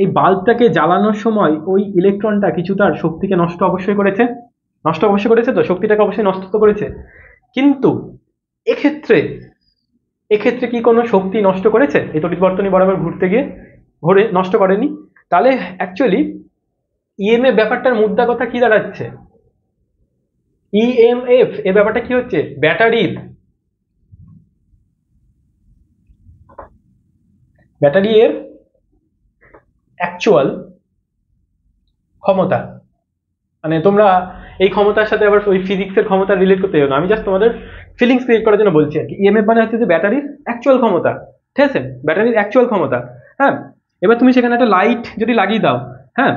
এই বাল্বটাকে জ্বালানোর সময় ওই ইলেকট্রনটা কিছু তার শক্তিকে নষ্ট অবশ্যই করেছে, তো শক্তিটাকে অবশ্যই নষ্ট তো করেছে, কিন্তু এক্ষেত্রে এক্ষেত্রে কি কোনো শক্তি নষ্ট করেছে এই তড়িৎ বর্তনী বরাবর ঘুরতে গিয়ে? ঘুরে নষ্ট করেনি। তাহলে অ্যাকচুয়ালি ইএমএফ ব্যাপারটার মুদ্রা কথা কি দাঁড়াচ্ছে, ইএমএফ এর ব্যাপারটা কি হচ্ছে, ব্যাটারি এর অ্যাকচুয়াল ক্ষমতা, মানে তোমরা এই ক্ষমতার সাথে আবার ওই ফিজিক্সের ক্ষমতা রিলেট করতে যাবে না, আমি জাস্ট তোমাদের ফিলিংস ক্রিয়েট করার জন্য বলছি আর কি। ইএমএফ মানে হচ্ছে যে ব্যাটারির অ্যাকচুয়াল ক্ষমতা, ঠিক আছে? ব্যাটারির অ্যাকচুয়াল ক্ষমতা। হ্যাঁ, এবার তুমি সেখানে একটা লাইট যদি লাগিয়ে দাও, হ্যাঁ,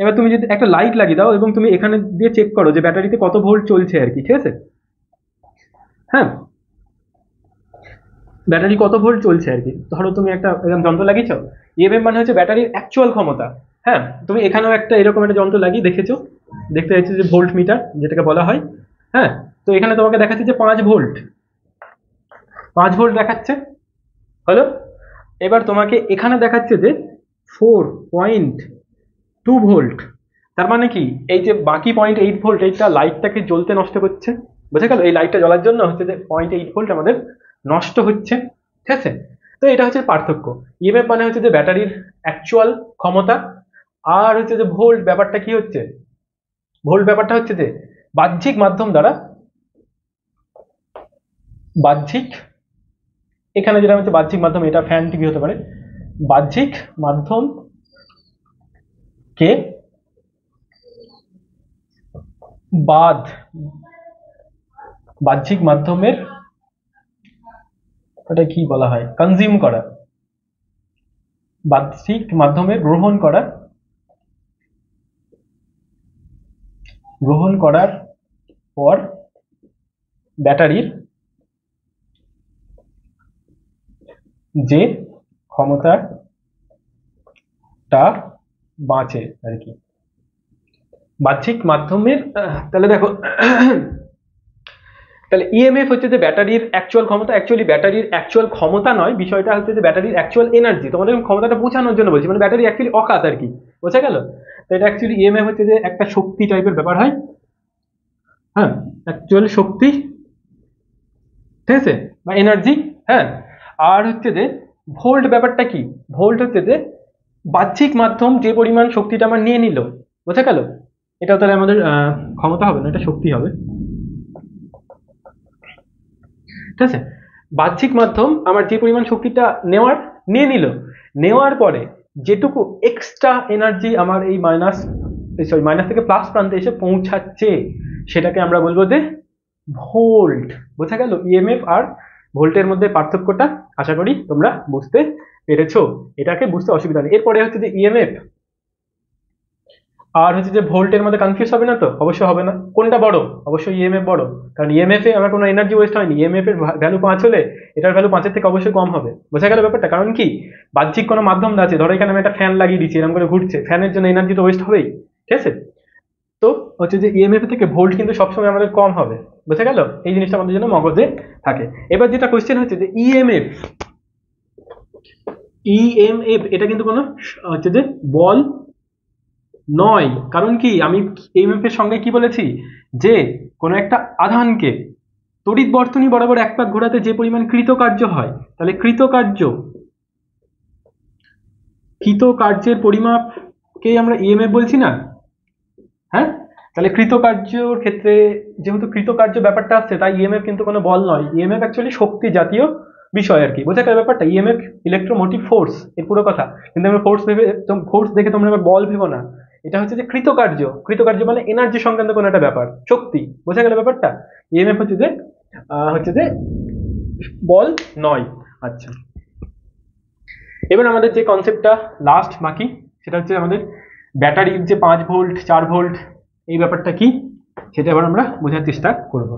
এবার তুমি যদি একটা লাইট লাগিয়ে দাও এবং তুমি এখানে দিয়ে চেক করো যে ব্যাটারিতে কত ভোল্ট চলছে আর কি, ঠিক আছে? হ্যাঁ, ব্যাটারি কত ভোল্ট চলছে আর কি, ধরো তুমি একটা এরকম যন্ত্র লাগিয়েছো, ইএমএফ মানে হচ্ছে ব্যাটারির অ্যাকচুয়াল ক্ষমতা। হ্যাঁ, তুমি এখানেও একটা এরকম একটা যন্ত্র লাগিয়ে দেখেছো, দেখতে যাচ্ছে যে ভোল্ট মিটার যেটাকে বলা হয়। হ্যাঁ, তো এখানে তোমাকে দেখাচ্ছে যে 5 ভোল্ট, 5 ভোল্ট দেখাচ্ছে, হলো? এবার তোমাকে এখানে দেখাচ্ছে যে 4.2 ভোল্ট, তার মানে কি এই যে বাকি 0.8 ভোল্ট এইটা লাইটটাকে জ্বলতে নষ্ট করছে, বোঝা গেল? এই লাইটটা জ্বলার জন্য হচ্ছে যে 0.8 ভোল্ট আমাদের নষ্ট হচ্ছে, ঠিক আছে? তো এটা হচ্ছে পার্থক্য। ইএমএফ মানে হচ্ছে যে ব্যাটারির অ্যাকচুয়াল ক্ষমতা, আর হচ্ছে যে ভোল্ট ব্যাপারটা কি হচ্ছে, ভোল্ট ব্যাপারটা হচ্ছে যে বাহ্যিক মাধ্যম দ্বারা, বাহ্যিক, এখানে যেটা হচ্ছে বাহ্যিক মাধ্যম, এটা ফ্যান টিভি হতে পারে, বাহ্যিক মাধ্যমকে বাদ, বাহ্যিক মাধ্যমের এটা কি বলা হয়, কনজিউম করা, বাহ্যিক মাধ্যমের গ্রহণ করার পর ব্যাটারির যে ক্ষমতাটা বাঁচে আর কি বাহ্যিক মাধ্যমের তাহলে দেখো তাহলে ইএমএফ হচ্ছে যে ব্যাটারির অ্যাকচুয়াল ক্ষমতা, অ্যাকচুয়ালি ব্যাটারির অ্যাকচুয়াল ক্ষমতা নয়, বিষয়টা হচ্ছে যে ব্যাটারির অ্যাকচুয়াল এনার্জি। তোমাদের ক্ষমতাটা বোঝানোর জন্য বলছি, মানে ব্যাটারি অ্যাকচুয়ালি অকাত আর কি, বোঝা গেল? তো এটা অ্যাকচুয়ালি ইএমএফ হচ্ছে যে একটা শক্তি টাইপের ব্যাপার হয়, হ্যাঁ, অ্যাকচুয়াল শক্তি, ঠিক আছে, বা এনার্জি। হ্যাঁ, আর হচ্ছে যে ভোল্ট ব্যাপারটা কি, ভোল্ট হচ্ছে যে বাহ্যিক মাধ্যম যে পরিমাণ শক্তিটা আমার নিয়ে নিল, বোঝা গেল? এটাও তাহলে আমাদের ক্ষমতা হবে না, এটা শক্তি হবে, ঠিক আছে। বাহ্যিক মাধ্যম আমার যে পরিমাণ শক্তিটা নিয়ে নিল, নেওয়ার পরে যেটুকু এক্সট্রা এনার্জি আমার এই মাইনাস থেকে প্লাস প্রান্তে এসে পৌঁছাচ্ছে সেটাকে আমরা বলবো যে ভোল্ট। বোঝা গেল ইএমএফ আর ভোল্টের মধ্যে পার্থক্যটা? আশা করি তোমরা বুঝতে পেরেছো, এটাকে বুঝতে অসুবিধা নেই। এরপরে হচ্ছে যে ইএমএফ আর হচ্ছে যে ভোল্টের মধ্যে কনফিউজ হবে না তো? অবশ্যই হবে না। কোনটা বড়? অবশ্যই ইএমএফ বড়, কারণ ইএমএফ এ আমার কোনো এনার্জি ওয়েস্ট হয়নি। ইএমএফ এর ভ্যালু 5 হলে এটার ভ্যালু 5 এর থেকে অবশ্যই কম হবে। বোঝা গেল ব্যাপারটা? কারণ কি, বাহ্যিক কোনো মাধ্যম আছে, ধরো এখানে আমি একটা ফ্যান লাগিয়ে দিচ্ছি, এরকম করে ঘুরছে, ফ্যানের জন্য এনার্জি তো ওয়েস্ট হবেই, ঠিক আছে? তো হচ্ছে যে ইএমএফ থেকে ভোল্ট কিন্তু সবসময় আমাদের কম হবে। বোঝা গেল? এই জিনিসটা আমাদের জন্য মগজে থাকে। এবার যেটা কোশ্চেন হচ্ছে যে ইএমএফ এটা কিন্তু কোনো হচ্ছে যে বল নয়। কারণ কি, আমি ইএমএফ এর সঙ্গে কি বলেছি, যে কোনো একটা আধানকে তড়িৎ বর্তনী বরাবর এক পাক ঘোরাতে যে পরিমাণ কৃতকার্য হয়, তাহলে কৃতকার্যের পরিমাপকেই আমরা ইএমএফ বলছি না? হ্যাঁ, তাহলে কৃতকার্যর ক্ষেত্রে যেহেতু কৃতকার্য ব্যাপারটা আসছে, তাই ইএমএফ কিন্তু কোনো বল নয়। ইএমএফ অ্যাকচুয়ালি শক্তি জাতীয় বিষয় আর কি। বোঝা গেল ব্যাপারটা? ইএমএফ ইলেকট্রোমোটিভ ফোর্স, এর পুরো কথা। কিন্তু আমরা ফোর্স দেখে তোমরা আবার বল ভেবো না, এটা হচ্ছে যে কৃতকার্য মানে এনার্জি সংক্রান্ত কোনো একটা ব্যাপার, শক্তি। বোঝা গেল ব্যাপারটা? ইএমএফ হচ্ছে যে বল নয়। আচ্ছা, এবার আমাদের যে কনসেপ্টটা লাস্ট বাকি, সেটা হচ্ছে আমাদের ব্যাটারির যে 5 ভোল্ট 4 ভোল্ট এই ব্যাপারটা কি, সেটা এবার আমরা বোঝার চেষ্টা করব।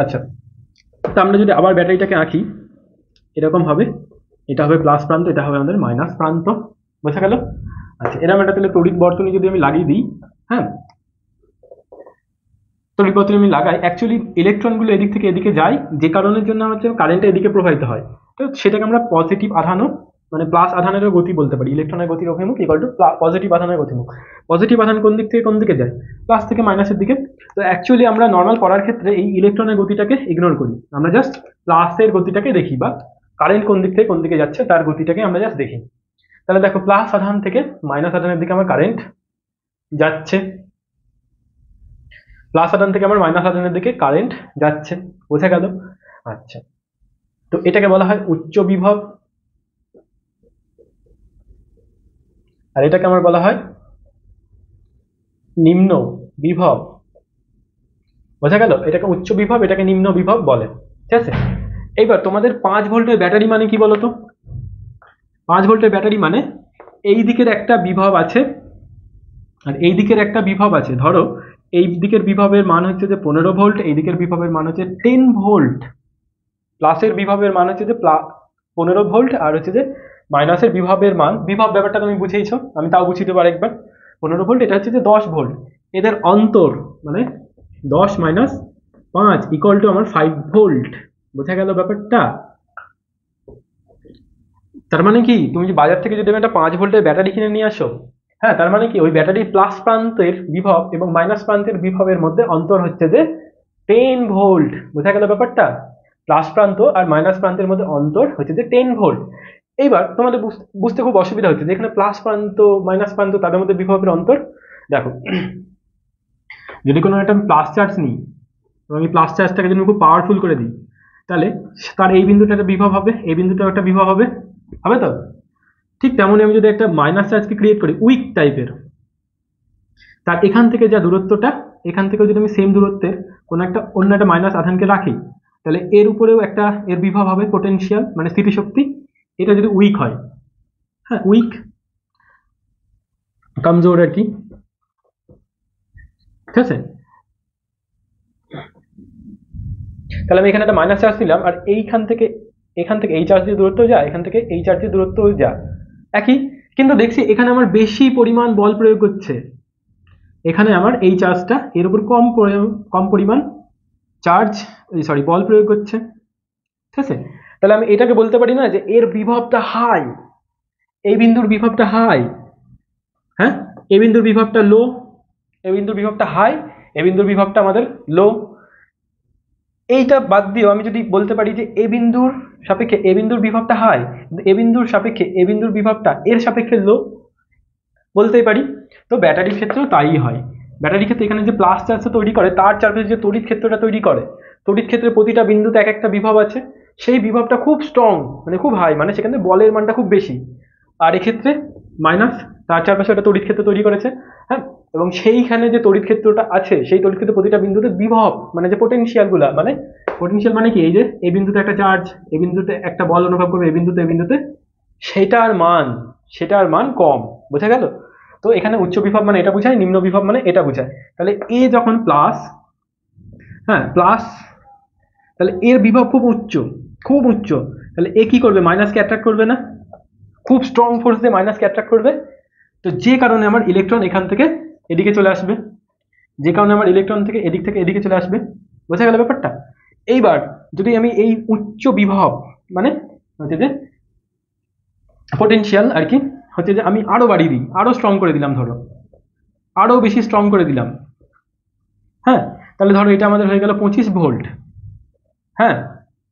আচ্ছা, তো আমরা যদি আবার ব্যাটারিটাকে আঁকি, এরকম হবে, এটা হবে প্লাস প্রান্ত, এটা হবে আমাদের মাইনাস প্রান্ত। বোঝা গেল? আচ্ছা, এরকম একটা তাহলে তড়িৎ বর্তনী যদি আমি লাগিয়ে দিই, হ্যাঁ, তড়িৎ বর্তনী আমি লাগাই, অ্যাকচুয়ালি ইলেকট্রনগুলো এদিক থেকে এদিকে যায়, যে কারণের জন্য হচ্ছে কারেন্টটা এদিকে প্রবাহিত হয়। তো সেটাকে আমরা পজিটিভ আধানও, মানে প্লাস আধানেরও গতি বলতে পারি। ইলেকট্রনের গতির অভিমুখ ইকুয়াল টু পজিটিভ আধানের গতিমুখ। পজিটিভ আধান কোন দিক থেকে কোন দিকে যায়? প্লাস থেকে মাইনাসের দিকে। তো অ্যাকচুয়ালি আমরা নর্মাল পড়ার ক্ষেত্রে এই ইলেকট্রনের গতিটাকে ইগনোর করি, আমরা জাস্ট প্লাসের গতিটাকে দেখি, বা কারেন্ট কোন দিক থেকে কোন দিকে যাচ্ছে তার গতিটাকে আমরা জাস্ট দেখি। তাহলে দেখো, প্লাস আধান থেকে মাইনাস আধানের দিকে আমার কারেন্ট যাচ্ছে, প্লাস আধান থেকে আমার মাইনাস আধানের দিকে কারেন্ট যাচ্ছে। বোঝা গেল? আচ্ছা, তো এটাকে বলা হয় উচ্চ বিভব, আর এটাকে আমার বলা হয় নিম্ন বিভব। বোঝা গেল? এটাকে উচ্চ বিভব, এটাকে নিম্ন বিভব বলে, ঠিক আছে? এইবার তোমাদের 5 ভোল্টের ব্যাটারি মানে কি বলতো? 5 ভোল্টের ব্যাটারি মানে এই দিকের একটা বিভব আছে আর এই দিকের একটা বিভব আছে। ধরো এই দিকের বিভবের মান হচ্ছে যে 15 ভোল্ট, এই দিকের বিভবের মান হচ্ছে 10 ভোল্ট। প্লাসের বিভবের মান হচ্ছে যে 15 ভোল্ট, আর হচ্ছে যে মাইনাসের বিভবের মান, বিভব ব্যাপারটা তুমি বুঝেইছো, আমি তাও বুঝিয়ে দেবো আরেকবার। 15 ভোল্ট, এটা হচ্ছে যে 10 ভোল্ট। এদের অন্তর মানে 10 মাইনাস 5 ইকুয়াল টু আমার 5 ভোল্ট। বোঝা গেল ব্যাপারটা? তার মানে কি, তুমি যে বাজার থেকে যদি একটা 5 ভোল্টের ব্যাটারি কিনে নিয়ে আসো, হ্যাঁ, তার মানে কি ওই ব্যাটারির প্লাস প্রান্তের বিভব এবং মাইনাস প্রান্তের বিভবের মধ্যে অন্তর হচ্ছে যে 10 ভোল্ট। বোঝা গেল ব্যাপারটা? প্লাস প্রান্ত আর মাইনাস প্রান্তের মধ্যে অন্তর হচ্ছে যে 10 ভোল্ট। এইবার তোমাদের বুঝতে খুব অসুবিধা হচ্ছে যে এখানে প্লাস প্রান্ত মাইনাস প্রান্ত তাদের মধ্যে বিভবের অন্তর। দেখো, যদি কোনো একটা প্লাস চার্জ নিই, আমি প্লাস চার্জটাকে যদি খুব পাওয়ারফুল করে দিই, তাহলে তার এই বিন্দুটা একটা বিভব হবে, এই বিন্দুটাও একটা বিভব হবে, হবে তো? ঠিক তেমনই আমি যদি একটা মাইনাস চার্জকে ক্রিয়েট করি উইক টাইপের, তার এখান থেকে যা দূরত্বটা, এখান থেকে যদি আমি সেম দূরত্বের কোনো একটা অন্য একটা মাইনাস আধানকে রাখি, তাহলে এর উপরেও একটা এর বিভব হবে পোটেনশিয়াল মানে স্থিতিশক্তি। এটা যদি উইক হয়, হ্যাঁ উইক কমজোর আর কি, ঠিক আছে? তাহলে আমি এখানে একটা মাইনাস চার্জ দিলাম, আর এইখান থেকে এখান থেকে এই চার্জের দূরত্ব যা, এখান থেকে এই চার্জের দূরত্ব যা একই, কিন্তু দেখছি এখানে আমার বেশি পরিমাণ বল প্রয়োগ হচ্ছে, এখানে আমার এই চার্জটা এর উপর কম পরিমাণ চার্জ সরি বল প্রয়োগ হচ্ছে, ঠিক আছে? তাহলে আমি এটাকে বলতে পারি না যে এর বিভবটা হাই, এই বিন্দুর বিভবটা হাই, হ্যাঁ এই বিন্দুর বিভবটা লো, এই বিন্দুর বিভবটা হাই, এই বিন্দুর বিভবটা আমাদের লো। এইটা বাদ দিয়েও আমি যদি বলতে পারি যে এ বিন্দুর সাপেক্ষে এ বিন্দুর বিভবটা হাই, এ বিন্দুর সাপেক্ষে এ বিন্দুর বিভবটা এর সাপেক্ষে লো, বলতেই পারি। তো ব্যাটারির ক্ষেত্রেও তাই হয়। ব্যাটারির ক্ষেত্রে এখানে যে প্লাস চার্জটা তৈরি করে তার চারপাশে যে তড়িৎ ক্ষেত্রটা তৈরি করে, তড়িৎ ক্ষেত্রে প্রতিটা বিন্দুতে এক একটা বিভব আছে, সেই বিভবটা খুব স্ট্রং মানে খুব হাই, মানে সেখানে বলের মানটা খুব বেশি। আর এক্ষেত্রে মাইনাস, তার চারপাশে একটা তড়িৎ ক্ষেত্র তৈরি করেছে, হ্যাঁ, এবং সেইখানে যে তড়িৎ ক্ষেত্রটা আছে সেই তড়িৎ ক্ষেত্র প্রতিটা বিন্দুতে বিভব মানে যে পোটেনশিয়াল গুলা, মানে পোটেনশিয়াল মানে কি, এই যে এই বিন্দুতে একটা চার্জ, এই বিন্দুতে একটা বল অনুভব করবে, এই বিন্দুতে সেটার মান কম, বোঝা গেল? তো এখানে উচ্চ বিভব মানে এটা বোঝায়, নিম্ন বিভব মানে এটা বোঝায়। তাহলে এ যখন প্লাস, হ্যাঁ প্লাস, তাহলে এর বিভব খুব উচ্চ, খুব উচ্চ, তাহলে এ কি করবে, মাইনাসকে অ্যাট্রাক্ট করবে না, খুব স্ট্রং ফোর্স দিয়ে মাইনাসকে অ্যাট্রাক্ট করবে। তো যে কারণে আমার ইলেকট্রন এখান থেকে এদিকে চলে আসবে, যে কারণে আমার ইলেকট্রন থেকে এদিকে চলে আসবে, বোঝা গেল ব্যাপারটা? এইবার যদি আমি এই উচ্চ বিভব মানে হচ্ছে যে পোটেনশিয়াল আর কি, হচ্ছে যে আমি আরো বাড়িয়ে দিই, আরো স্ট্রং করে দিলাম, ধরো আরো বেশি স্ট্রং করে দিলাম, হ্যাঁ, তাহলে ধরো এটা আমাদের হয়ে গেল 25 ভোল্ট, হ্যাঁ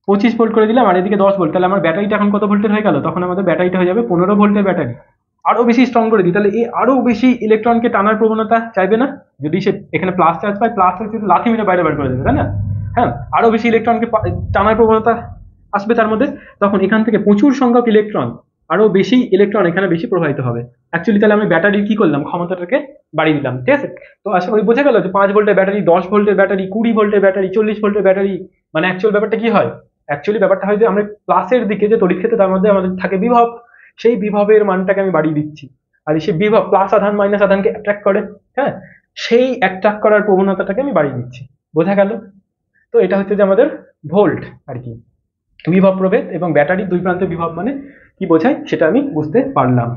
25 ভোল্ট করে দিলাম, আর এদিকে 10 ভোল্ট, তাহলে আমার ব্যাটারিটা এখন কত ভোল্টের হয়ে গেল, তখন আমাদের ব্যাটারিটা হয়ে যাবে 15 ভোল্টের ব্যাটারি। আরো বেশি স্ট্রং করে দিই, তাহলে এই আরো বেশি ইলেকট্রনকে টানার প্রবণতা চাইবে না, যদি সে এখানে প্লাস চার্জ পায়, প্লাস চার্জ লাথি মেরে বাইরে বার করে দেবে, তাই না? হ্যাঁ, আরো বেশি ইলেকট্রনকে টানার প্রবণতা আসবে তার মধ্যে, তখন এখান থেকে প্রচুর সংখ্যক ইলেকট্রন, আরো বেশি ইলেকট্রন এখানে বেশি প্রবাহিত হবে। অ্যাকচুয়ালি তাহলে আমি ব্যাটারির কি করলাম, ক্ষমতাটাকে বাড়িয়ে দিলাম, ঠিক আছে? তো আশা করি বোঝা গেল যে 5 ভোল্টের ব্যাটারি, 10 ভোল্টের ব্যাটারি, 20 ভোল্টের ব্যাটারি, 40 ভোল্টের ব্যাটারি, মানে অ্যাকচুয়াল ব্যাপারটা কি হয়, অ্যাকচুয়ালি ব্যাপারটা হয় যে আমরা প্লাসের দিকে যে তড়িৎ ক্ষেত্র তার মধ্যে আমাদের থাকে বিভব, সেই বিভবের মানটাকে আমি বাড়িয়ে দিচ্ছি, আর সেই বিভব প্লাস আধান মাইনাস আধানকে অ্যাট্রাক্ট করে, হ্যাঁ, সেই অ্যাট্রাক্ট করার প্রবণতাটাকে আমি বাড়িয়ে দিচ্ছি, বোঝা গেল? তো এটা হচ্ছে যে আমাদের ভোল্ট আর কি, বিভব প্রভেদ, এবং ব্যাটারির দুই প্রান্তের বিভব মানে কি বোঝায় সেটা আমি বুঝতে পারলাম।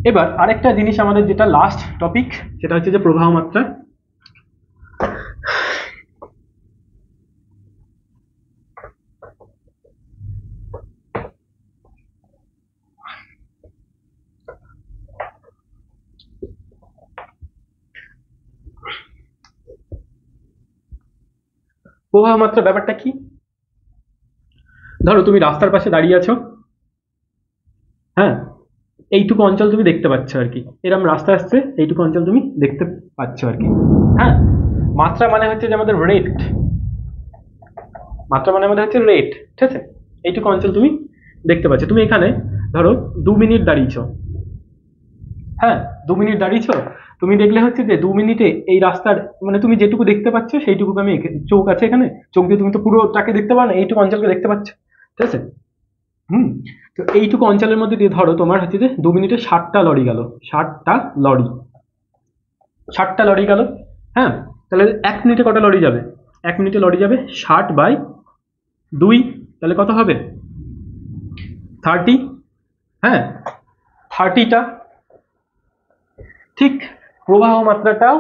এবার আরেকটা জিনিস আমাদের যেটা লাস্ট টপিক, সেটা হচ্ছে যে প্রবাহ মাত্রা। প্রবাহ মাত্রা ব্যাপারটা কি, ধরো তুমি রাস্তার পাশে দাঁড়িয়ে আছো, হ্যাঁ, এইটুকু অঞ্চল তুমি দেখতে পাচ্ছ আর কি, এরকম রাস্তা আসছে, এইটুকু অঞ্চল তুমি দেখতে পাচ্ছ আর কি, হ্যাঁ। মাত্রা মানে হচ্ছে যে আমাদের রেট, মাত্রা মানে আমাদের হচ্ছে রেট, ঠিক আছে? এইটুকু অঞ্চল তুমি দেখতে পাচ্ছ, তুমি এখানে ধরো 2 মিনিট দাঁড়িয়েছ, হ্যাঁ 2 মিনিট দাঁড়িয়েছ, তুমি দেখলে হচ্ছে যে 2 মিনিটে এই রাস্তার মানে তুমি যেটুকু দেখতে পাচ্ছ সেইটুকু, আমি চোখ আছে এখানে, চোখ দিয়ে তুমি তো পুরোটাকে দেখতে পাও না, এইটুকু অঞ্চলকে দেখতে পাচ্ছ, ঠিক আছে? হুম, তো এইটুকু অঞ্চলের মধ্যে দিয়ে ধরো তোমার হচ্ছে যে 2 মিনিটে 60টা লরি গেল, 60টা লরি, 60টা লরি গেল, হ্যাঁ, তাহলে 1 মিনিটে কটা লরি যাবে, 1 মিনিটে লরি যাবে 60/2, তাহলে কত হবে 30, হ্যাঁ 30টা। ঠিক প্রবাহ মাত্রাটাও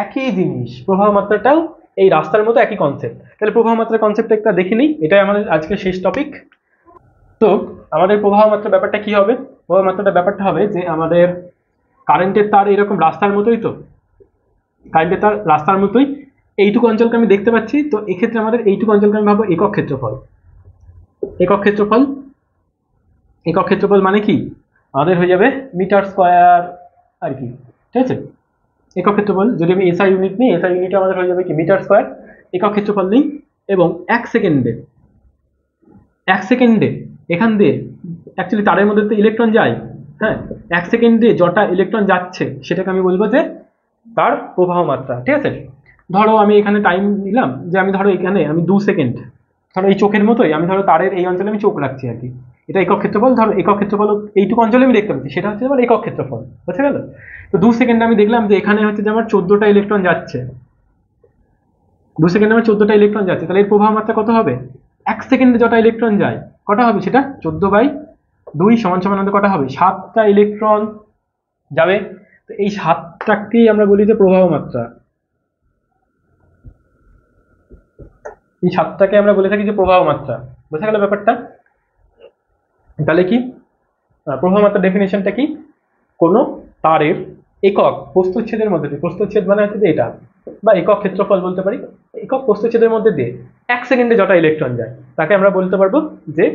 একই জিনিস, প্রবাহ মাত্রাটাও এই রাস্তার মতো একই কনসেপ্ট। তাহলে প্রবাহ মাত্রার কনসেপ্টটা একটা দেখে নিই, এটাই আমাদের আজকে শেষ টপিক। তো আমাদের প্রবাহ মাত্রা ব্যাপারটা কি হবে, প্রবাহ মাত্রাটা ব্যাপারটা হবে যে আমাদের কারেন্টের তার এরকম রাস্তার মতোই, তো কারেন্টের তার রাস্তার মতোই এইটুকু অঞ্চলকে আমি দেখতে পাচ্ছি, তো এক্ষেত্রে আমাদের এইটুকু অঞ্চলকে আমি ভাববো একক ক্ষেত্রফল, একক ক্ষেত্রফল, একক ক্ষেত্রফল মানে কি আমাদের হয়ে যাবে মিটার স্কোয়ার আর কি, ঠিক আছে? একক ক্ষেত্রফল যদি আমি এসআই ইউনিট নিই, এসআই ইউনিটে আমাদের হয়ে যাবে কি মিটার স্কোয়ার, একক ক্ষেত্রফল নেই, এবং 1 সেকেন্ডে এখান দিয়ে অ্যাকচুয়ালি তারের মধ্যে তো ইলেকট্রন যায়, হ্যাঁ, 1 সেকেন্ডে যটা ইলেকট্রন যাচ্ছে সেটাকে আমি বলবো যে তার প্রবাহ মাত্রা। ঠিক আছে, ধরো আমি এখানে টাইম নিলাম যে আমি ধরো এখানে আমি 2 সেকেন্ড, ধরো এই চোখের মতোই আমি ধরো তারের এই অঞ্চলে আমি চোখ রাখছি আর কি, এটা একক ক্ষেত্রফল, ধরো একক ক্ষেত্রফল এইটুকু অঞ্চলে আমি দেখতে পাচ্ছি, সেটা হচ্ছে আমার একক ক্ষেত্রফল, বুঝতে গেল? তো 2 সেকেন্ডে আমি দেখলাম যে এখানে হচ্ছে যে আমার 14টা ইলেকট্রন যাচ্ছে, 2 সেকেন্ডে আমার 14টা ইলেকট্রন যাচ্ছে, তাহলে এর প্রবাহ মাত্রা কত হবে? 1 সেকেন্ডে যটা ইলেকট্রন যায় কটা হবে সেটা 14/2 সমান সমান আমাদের কটা হবে? 7টা ইলেকট্রন যাবে। তো এই 7টাকেই আমরা বলি যে প্রবাহ মাত্রা, এই 7টাকে আমরা বলে থাকি যে প্রবাহ মাত্রা। বোঝা গেল ব্যাপারটা? তাহলে কি প্রবাহ মাত্রার ডেফিনেশনটা কি? কোনো তারের একক প্রস্থচ্ছেদের মধ্যে দিয়ে, প্রস্থচ্ছেদ মানে হচ্ছে যে এটা, বা একক ক্ষেত্রফল বলতে পারি, একক প্রস্থচ্ছেদের মধ্যে দিয়ে 1 সেকেন্ডে যটা ইলেকট্রন যায় তাকে আমরা বলতে পারবো যে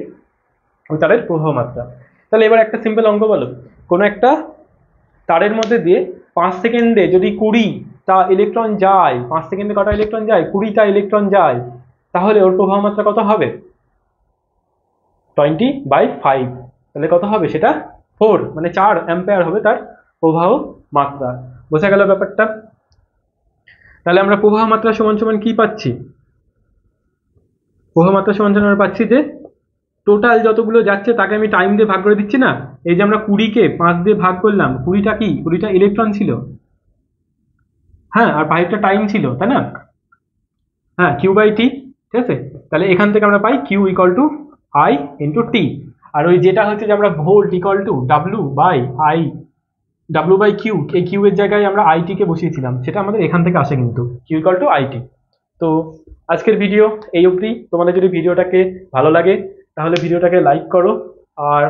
তারের প্রবাহ মাত্রা। তাহলে এবার একটা সিম্পল অঙ্ক বলো, কোনো একটা তারের মধ্যে দিয়ে 5 সেকেন্ডে যদি 20টা ইলেকট্রন যায়, 5 সেকেন্ডে কটা ইলেকট্রন যায়? 20টা ইলেকট্রন যায়, তাহলে ওর প্রবাহ মাত্রা কত হবে? 20/5, তাহলে কত হবে সেটা? 4, মানে 4 অ্যাম্পিয়ার হবে তার প্রবাহ মাত্রা। বোঝা গেল ব্যাপারটা? তাহলে আমরা প্রবাহ মাত্রা সমান সমান কি পাচ্ছি? প্রবাহ মাত্রা সমান সমান আমরা পাচ্ছি যে টোটাল যতগুলো যাচ্ছে তাকে আমি টাইম দিয়ে ভাগ করে দিচ্ছি না, এই যে আমরা 20কে 5 দিয়ে ভাগ করলাম, 20টা কি 20টা ইলেকট্রন ছিল, হ্যাঁ, আর 5টা টাইম ছিল, তাই না? হ্যাঁ, Q/T, ঠিক আছে? তাহলে এখান থেকে আমরা পাই Q = I × T, আর ওই যেটা হচ্ছে যে আমরা ভোল্ট = W/I, W/Q, এই Q এর জায়গায় আমরা IT কে বসিয়েছিলাম, সেটা আমাদের এখান থেকে আসে কিন্তু Q = IT। তো আজকের ভিডিও এই অবধি। তোমাদের যদি ভিডিওটাকে ভালো লাগে তাহলে ভিডিওটাকে লাইক করো, আর